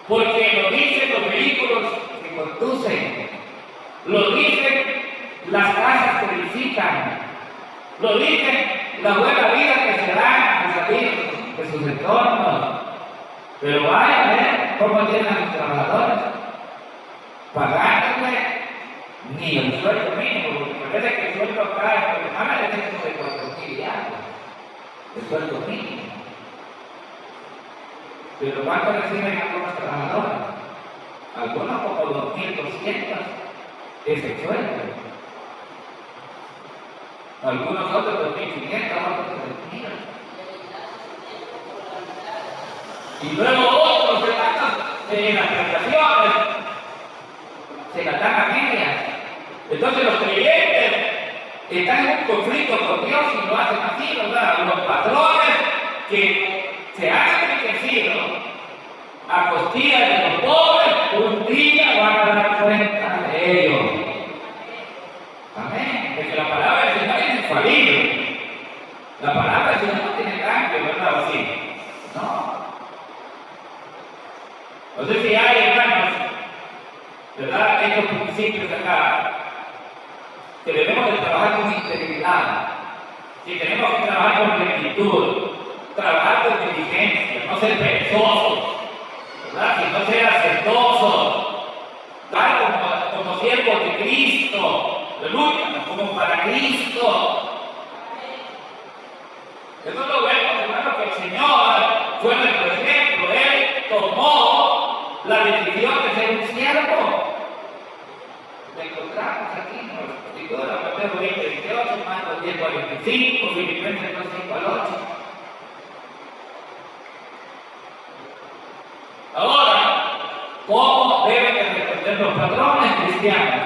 porque lo dicen los vehículos que conducen, lo dicen las casas que edifican, lo dicen la buena vida que se dan a salir de sus entornos. Pero vaya a ver cómo tienen a los trabajadores, pagándole ni el sueldo mínimo, porque parece que el sueldo acá en Guatemala es de 4,000 y algo, el sueldo mínimo. Pero ¿cuánto reciben algunos trabajadores? Algunos como 2,200 es el sueldo. Algunos otros 2,500, otros 3,000. Y luego otros en las prestaciones se las dan a medias. Entonces los creyentes están en un conflicto con Dios y lo hacen así, ¿verdad? Los patrones que se han enriquecido a costilla de los pobres, un día van a dar cuenta de ellos. Amén. Porque la palabra del Señor es infalible. La palabra del Señor no tiene cambio, ¿verdad? Así. No. No sé si hay, hermanos, ¿verdad? Estos principios acá, que debemos de trabajar con integridad, que tenemos que trabajar con rectitud, trabajar con diligencia, no ser perezosos, ¿verdad? Si no ser hacendosos, como siervos de Cristo, aleluya, como para Cristo. Eso es lo bueno, hermano, que tomó la decisión de ser un siervo. Lo encontramos aquí en los escrituras, Mateo 20, 28, Marcos 10, 45, Filipenses 2, 5 al 8. Ahora, ¿cómo deben de responder los patrones cristianos?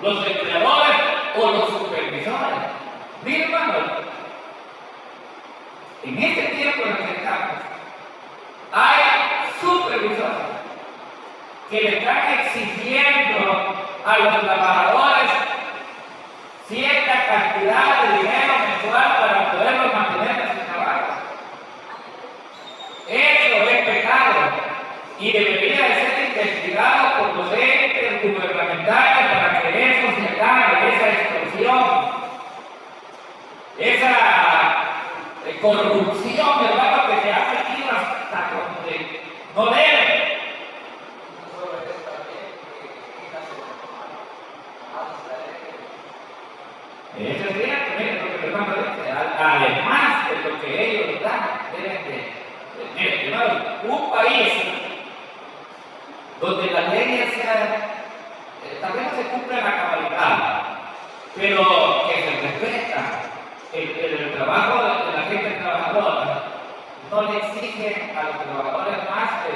¿Los empleadores o los supervisores? Miren, hermanos, en este tiempo en el que estamos, hay supervisores que le están exigiendo a los trabajadores cierta cantidad de dinero mensual para poderlos mantener en su trabajo. Eso es pecado y debería de ser investigado por los entes gubernamentales para que eso se acabe, esa extorsión, esa corrupción, hermano, que se ha metido hasta donde no debe. Eso es cierto, miren lo que el hermano dice, además de lo que ellos dan, deben de miren, hermano, un país donde las leyes tal vez no se cumplen a cabalidad, pero que se respeta el trabajo de la gente trabajadora, no le exigen a los trabajadores más de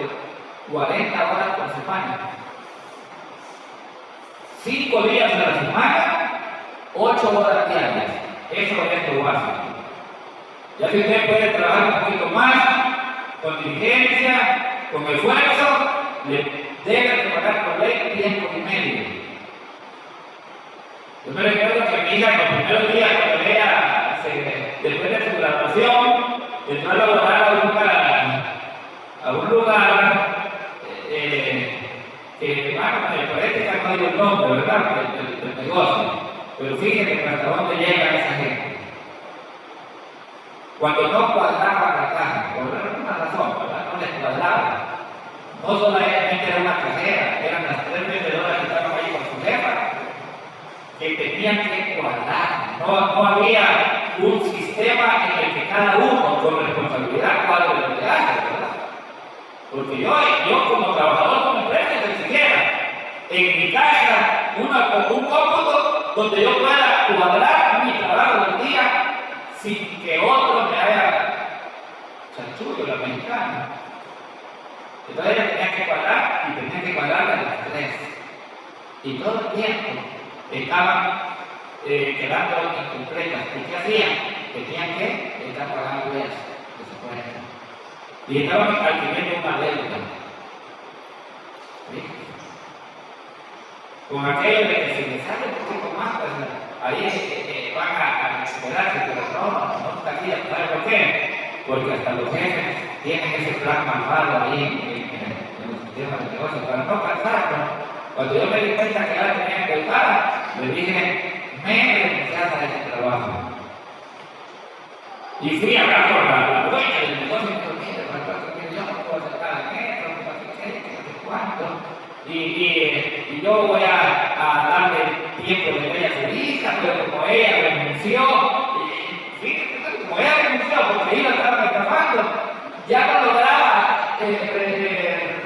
40 horas por semana. 5 días a la semana, 8 horas diarias. Eso es lo básico. Ya si usted puede trabajar un poquito más, con diligencia, con esfuerzo, le deben de pagar por ley tiempo y medio. Yo me recuerdo que mi hija en los primeros días, cuando ella, después de su graduación, entró a laborar a un lugar que, bueno, me parece que no digo el nombre, ¿verdad?, del negocio. Pero fíjense hasta dónde llega esa gente. Cuando no cuadraba la caja, por alguna razón, ¿verdad?, no les cuadraba. No solamente era una cajera, eran las 3 vendedoras que estaban ahí con su jefa, que tenían que cuadrar. No había un sistema en el que cada uno con responsabilidad cuadre lo que hace, ¿verdad? Porque yo como trabajador como empresa que exigiera en mi casa un cómputo donde yo pueda cuadrar mi trabajo del día sin que otro me haga chanchullo, la mexicana. Entonces ella tenía que cuadrar y tenía que cuadrar a las 3. Y todo el tiempo estaban quedando incompletas. ¿Y qué hacían? Tenían que estar pagando eso de su cuenta. Y estaban adquiriendo una deuda. ¿Sí? Con aquello de que si les sale un poquito más, pues ahí van a recuperarse, pero no está aquí. ¿Sabe por qué? Porque hasta los jefes tienen ese plan malvado ahí en los sistemas de negocio para no cansarnos. Cuando yo me di cuenta que ya tenía que usar, le dije, me renuncias a ese trabajo. Y fui a hablar con la dueña del negocio y me dijo, mire, yo no puedo aceptar eso, no sé cuánto. Y yo voy a darle tiempo de que ella se elija, pero como ella renunció, como ella renunció porque ella estaba estafando, ya no lograba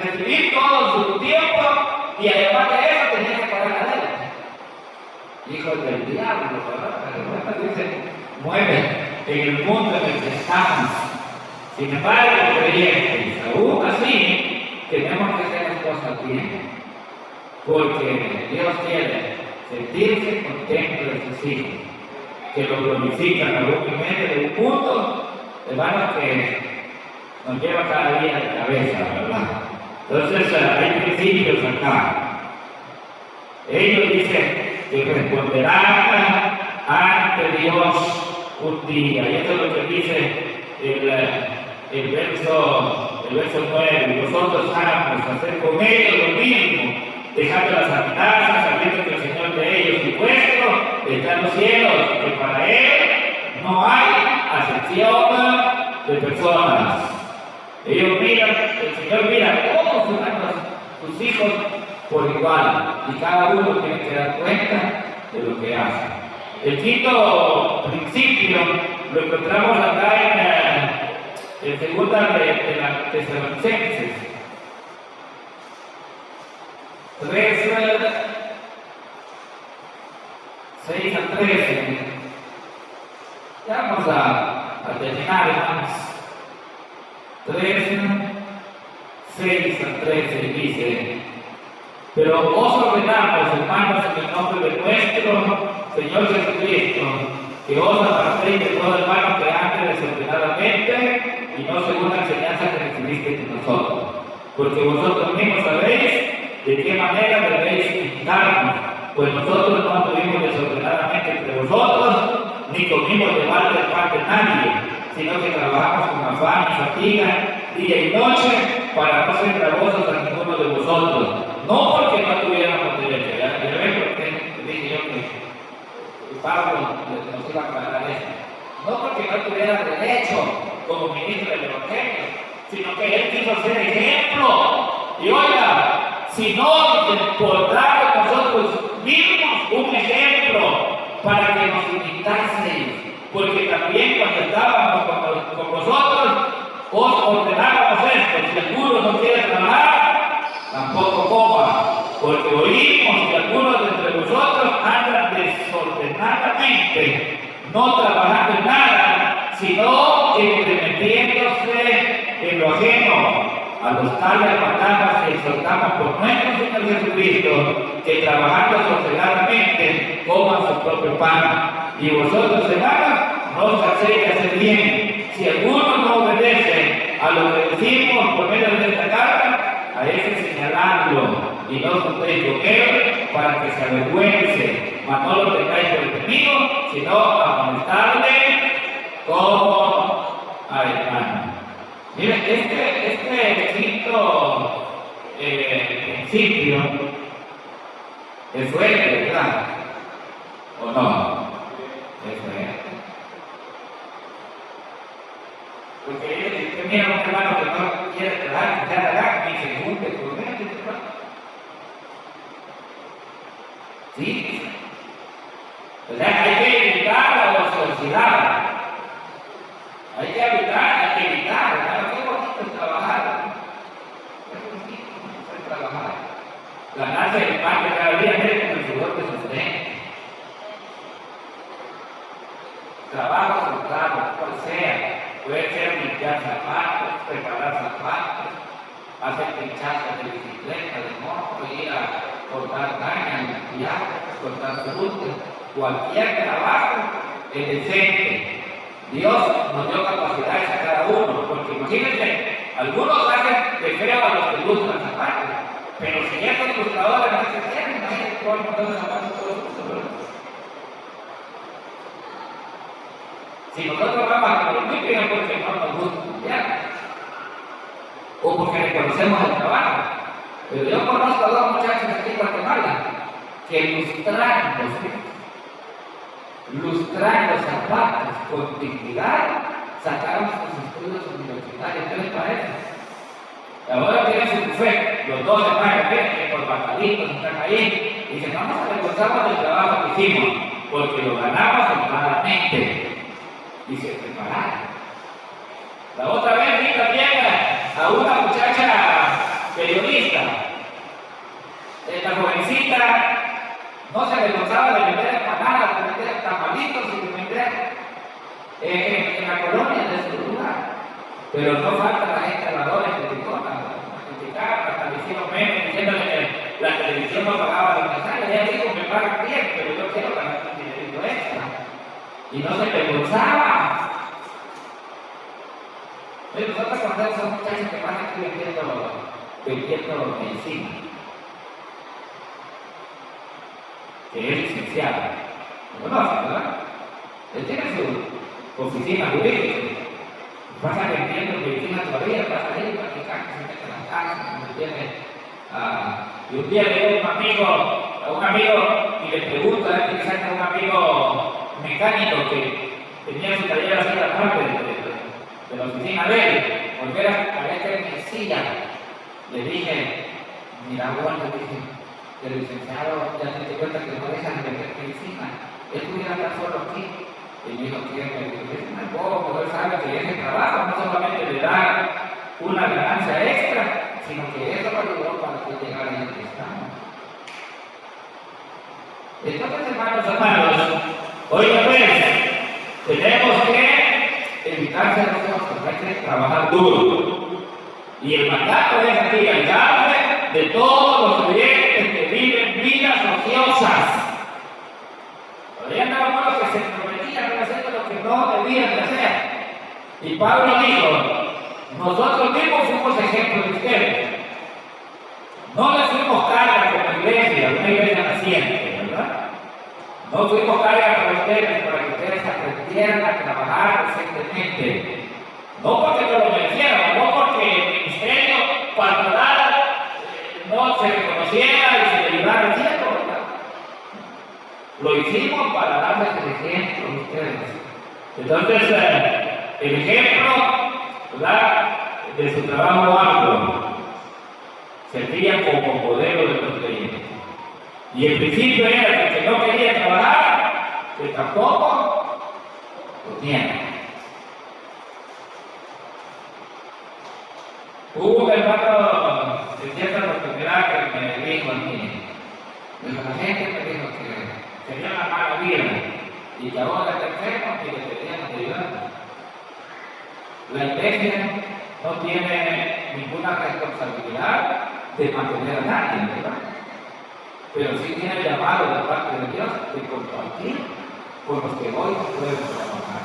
recibir todo su tiempo y además de eso tenía que pagar la deuda. Hijo del diablo, ¿verdad? Pero bueno, dice, mueve en el mundo en el que estamos. Sin embargo, creyentes, aún así, tenemos que hacer las cosas bien. Porque Dios quiere sentirse contento de sus hijos, que lo glorifican a un medio de un punto, hermanos, que nos lleva cada día de cabeza, ¿verdad? Entonces, hay principios acá. Ellos dicen que responderán ante Dios un día, y esto es lo que dice el verso 9: nosotros vamos a hacer con ellos lo mismo, dejando las amenazas, sabiendo que el Señor de ellos y vuestro está en los cielos, que para Él no hay acepción de personas. Ellos miran, el Señor mira a todos sus hijos por igual, y cada uno tiene que dar cuenta de lo que hace. El quinto principio lo encontramos acá en segunda de la Tesalonicenses, 6 a 13. Ya vamos a terminar, hermanos. 6 a 13 dice: pero os ordenamos, hermanos, en el nombre de nuestro Señor Jesucristo, que os apartéis de todo hermano que ande desordenadamente y no según la enseñanza que recibisteis de nosotros. Porque vosotros mismos sabéis de qué manera debéis imitarnos, pues nosotros no anduvimos desordenadamente entre vosotros, ni comimos de mal del pan de nadie, sino que trabajamos con afán y fatiga, día y noche, para no ser gravosos a ninguno de vosotros. No porque no tuviéramos derecho, ya ven porque dije yo que Pablo nos iba a aclarar eso. No porque no tuviera derecho como ministro del Evangelio, sino que él quiso ser ejemplo. Y oiga, si no, por dar a nosotros mismos un ejemplo para que nos imitaseis, porque también cuando estábamos con vosotros, os ordenábamos esto: si alguno no quiere trabajar, tampoco coma, porque oímos que algunos de entre vosotros andan desordenadamente, no trabajando en nada, sino entremetiéndose en lo ajeno. A los tales mandamos y exhortamos por nuestro Señor Jesucristo, que trabajando sosegadamente coman su propio pan. Y vosotros, hermanos, no os hacéis de hacer bien. Si alguno no obedece a lo que decimos por medio de esta carta, a ese señaladlo y no os juntéis con él para que se avergüence, mas no lo tengáis por enemigo, sino amonestarle como a hermano. Miren, este quinto principio es fuerte, ¿verdad? ¿O no? Es fuerte. Porque usted mira a un hermano que no quiere trabajar, que ya la y se junte con él, ¿sí? ¿Verdad? Hay que evitar la ociosidad. Hay que evitar, ¿verdad? Qué bonito es trabajar. Qué bonito es trabajar. Ganarse el pan de cada día, mire con el sudor que sostén. Trabajo frustrado, cual sea. Puede ser limpiar zapatos, preparar zapatos, hacer pinchazos de bicicleta, de moto, ir a cortar caña, limpiar, cortar frutas. Cualquier trabajo es decente. Dios nos dio capacidades a cada uno, porque imagínense, algunos hacen de feo a los que gustan zapatos, pero si ya son ilustradores, no se quieren, imagínense cómo han montado zapatos todos los. Si nosotros vamos a los limpios, porque no nos gusta limpiar, o porque reconocemos el trabajo. Pero yo conozco a dos muchachos aquí en Guatemala que lustrando zapatos con dignidad, sacaron sus estudios universitarios. ¿Qué les parece? Ahora tienen su buffet, los dos hermanos, que por batalitos están ahí, y dicen: vamos a avergonzarnos del trabajo que hicimos, porque lo ganamos honradamente. Y se prepararon. La otra vez vi también a una muchacha periodista, esta jovencita. No se avergonzaba de vender empanadas, de vender tamalitos y de vender en la colonia de su lugar. Pero no falta la gente habladora y criticona, hasta le hicieron memes diciéndole que la televisión no pagaba los mensajes. Ella dijo: me pagan bien, pero yo quiero ganar un dinerito extra. Y no se avergonzaba. Nosotros conocemos a muchachos que van aquí vendiendo medicina, que es licenciado. ¿Lo conocen, verdad? Él tiene su oficina jurídica. Pasa vendiendo medicina todavía, pasa ahí practicando, se mete en la casa, ¿me entiendes? Y un día le dio a un amigo y le pregunta, que saca un amigo mecánico que tenía su taller así a la parte de la oficina de él, volver a caer en silla. Le dije: mira, bueno, le dije, el licenciado ya te cuenta que no dejan de vender medicina, él pudiera estar solo aquí. Y me dijo: ¿quién? Me dijo: es un poco, él sabe que ese trabajo no solamente le da una ganancia extra, sino que eso lo ayudó para que llegara a donde estamos. Entonces, hermanos, oiga pues, tenemos que evitar ser nosotros, hay que trabajar duro. Y el mandato es aquí, alejarse de todos los creyentes que viven vidas ociosas. Habían algunos que se prometían haciendo lo que no debían de hacer. Y Pablo dijo, nosotros mismos fuimos ejemplos de ustedes. No les fuimos carga como iglesia, una iglesia naciente, ¿verdad? No fuimos carga para ustedes, para que ustedes aprendieran a trabajar recientemente. No porque no lo merecieran, no porque el ministerio pastoral no se reconociera y se le ayudara haciendo, ¿verdad? Lo hicimos para darles el ejemplo a ustedes. Entonces, el ejemplo, ¿verdad?, de su trabajo arduo servía como modelo de los creyentes. Y el principio era que el que no quería trabajar, que tampoco lo tiene. Hubo un hermano de cierta oportunidad que me dijo a mí, la gente me dijo que tenía una mala vida y que ahora está enfermo y que teníamos que ayudar. La iglesia no tiene ninguna responsabilidad de mantener a nadie, ¿verdad? Pero sí tiene el llamado de parte de Dios de compartir con los que hoy no pueden trabajar.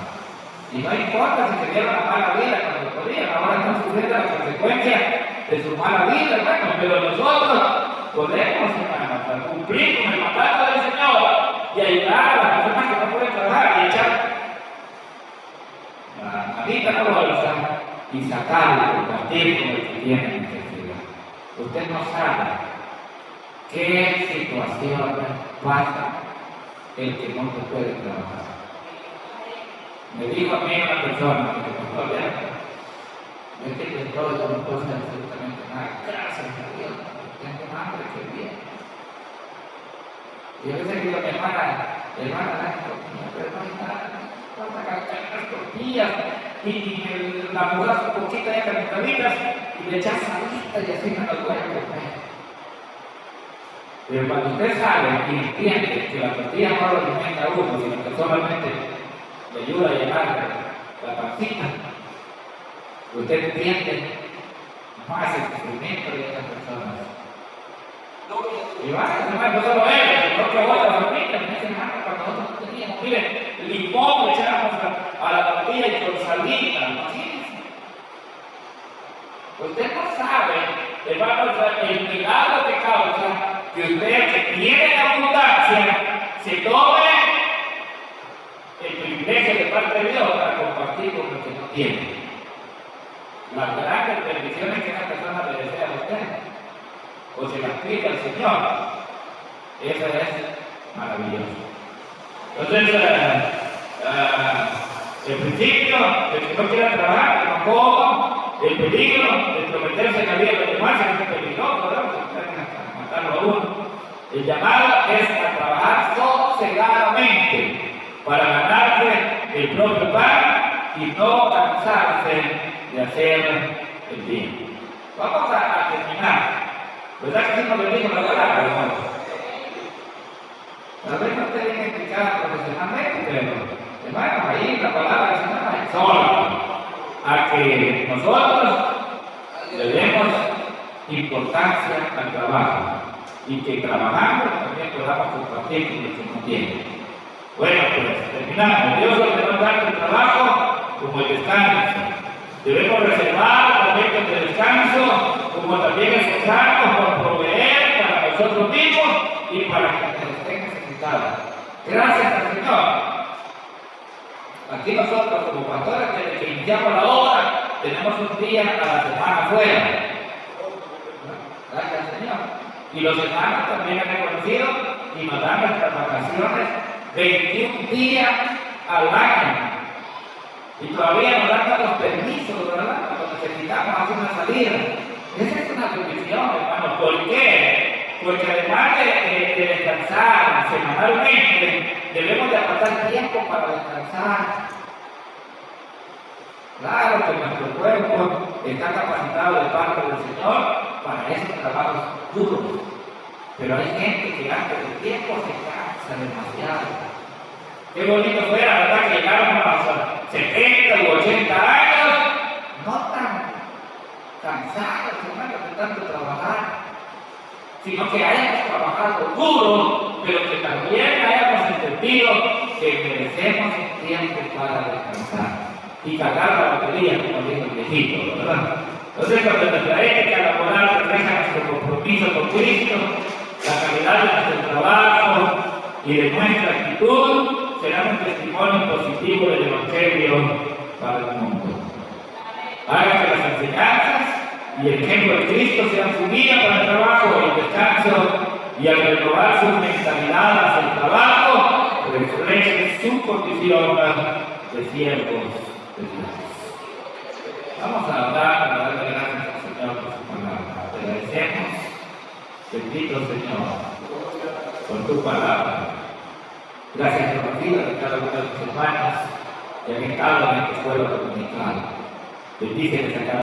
Y no importa si tuvieron una mala vida cuando podían, ahora están sufriendo las consecuencias de su mala vida, hermano, pero nosotros podemos, hermanos, cumplir con el mandato del Señor y ayudar a las personas que no pueden trabajar y echar la manita a la bolsa y sacar y compartir con el que tiene necesidad. Usted no sabe qué situación pasa el que no se puede trabajar. Me dijo a mí una persona que me contó de algo, es que de todo no puedo hacer absolutamente nada, gracias a Dios, tengo hambre que bien. Y a veces digo a mi hermana, pero no hay nada, vamos a cargar las tortillas y la mudas un poquito de calentaditas y le echas salita y así me lo voy a comer. Pero cuando usted sabe y entiende que la tortilla no lo alimenta a uno, sino que solamente le ayuda a llenar la pancita, usted entiende más el sufrimiento de estas personas. Y no solo ellos, sino que otras familias, en ese marco, cuando nosotros teníamos, miren, limón le echábamos a la tortilla y con salita, imagínense. Usted no sabe, hermanos, el milagro que causa que usted que tiene abundancia se tome el privilegio de parte de Dios para compartir con los que no tienen. Las grandes bendiciones que esa persona le desea a usted, o se las explica al Señor, eso es maravilloso. Entonces, el principio de que no quiera trabajar, que no coma, el peligro de prometerse en la vida de los demás es peligroso, ¿verdad? Matarlo a uno. El llamado es a trabajar sosegadamente para ganarse el propio pan y no cansarse de hacer el bien. Vamos a terminar. ¿Verdad que sí nos bendijo la palabra, hermanos? Tal vez no esté bien explicada profesionalmente, pero, hermanos, ahí la palabra del Señor nos exhorta a que nosotros le demos importancia al trabajo y que trabajando también podamos compartir con los que no tienen. Bueno, pues terminamos. Dios ordenó tanto el trabajo como el descanso. Debemos reservar momentos de descanso, como también esforzarnos por proveer para nosotros mismos y para quienes estén necesitados. Gracias al Señor. Aquí nosotros, como pastores, desde que iniciamos la obra, tenemos un día a la semana fuera. Gracias al Señor. Y los hermanos también han reconocido y nos dan nuestras vacaciones 21 días al año. Y todavía nos dan los permisos, ¿verdad? Cuando necesitamos hacer una salida. Esa es una bendición, hermano. ¿Por qué? Porque además de descansar semanalmente, debemos de apartar tiempo para descansar. Claro que nuestro cuerpo está capacitado de parte del Señor para esos trabajos duros. Pero hay gente que antes del tiempo se cansa. pasa demasiado. Qué bonito fuera, ¿verdad? Que llegáramos a los 70 u 80 años, no tan cansados, hermanos, de tanto trabajar, sino que hayamos trabajado duro, pero que también hayamos entendido que merecemos un tiempo para descansar y cargar la batería, como dijo el viejito, ¿verdad? Entonces, cuando nuestra ética laboral refleja nuestro compromiso con Cristo, la calidad de nuestro trabajo y de nuestra actitud será un testimonio positivo del Evangelio para el mundo. Haga que las enseñanzas y el ejemplo de Cristo sean su guía para el trabajo y el descanso, y al renovar su mentalidad hacia el trabajo, reflejen su condición de siervos de Dios. Vamos a orar para darle gracias al Señor por su palabra. Te agradecemos, bendito Señor, por tu palabra. Gracias por la vida de cada uno de tus hermanos que han estado en esta escuela dominical. Bendíceles a cada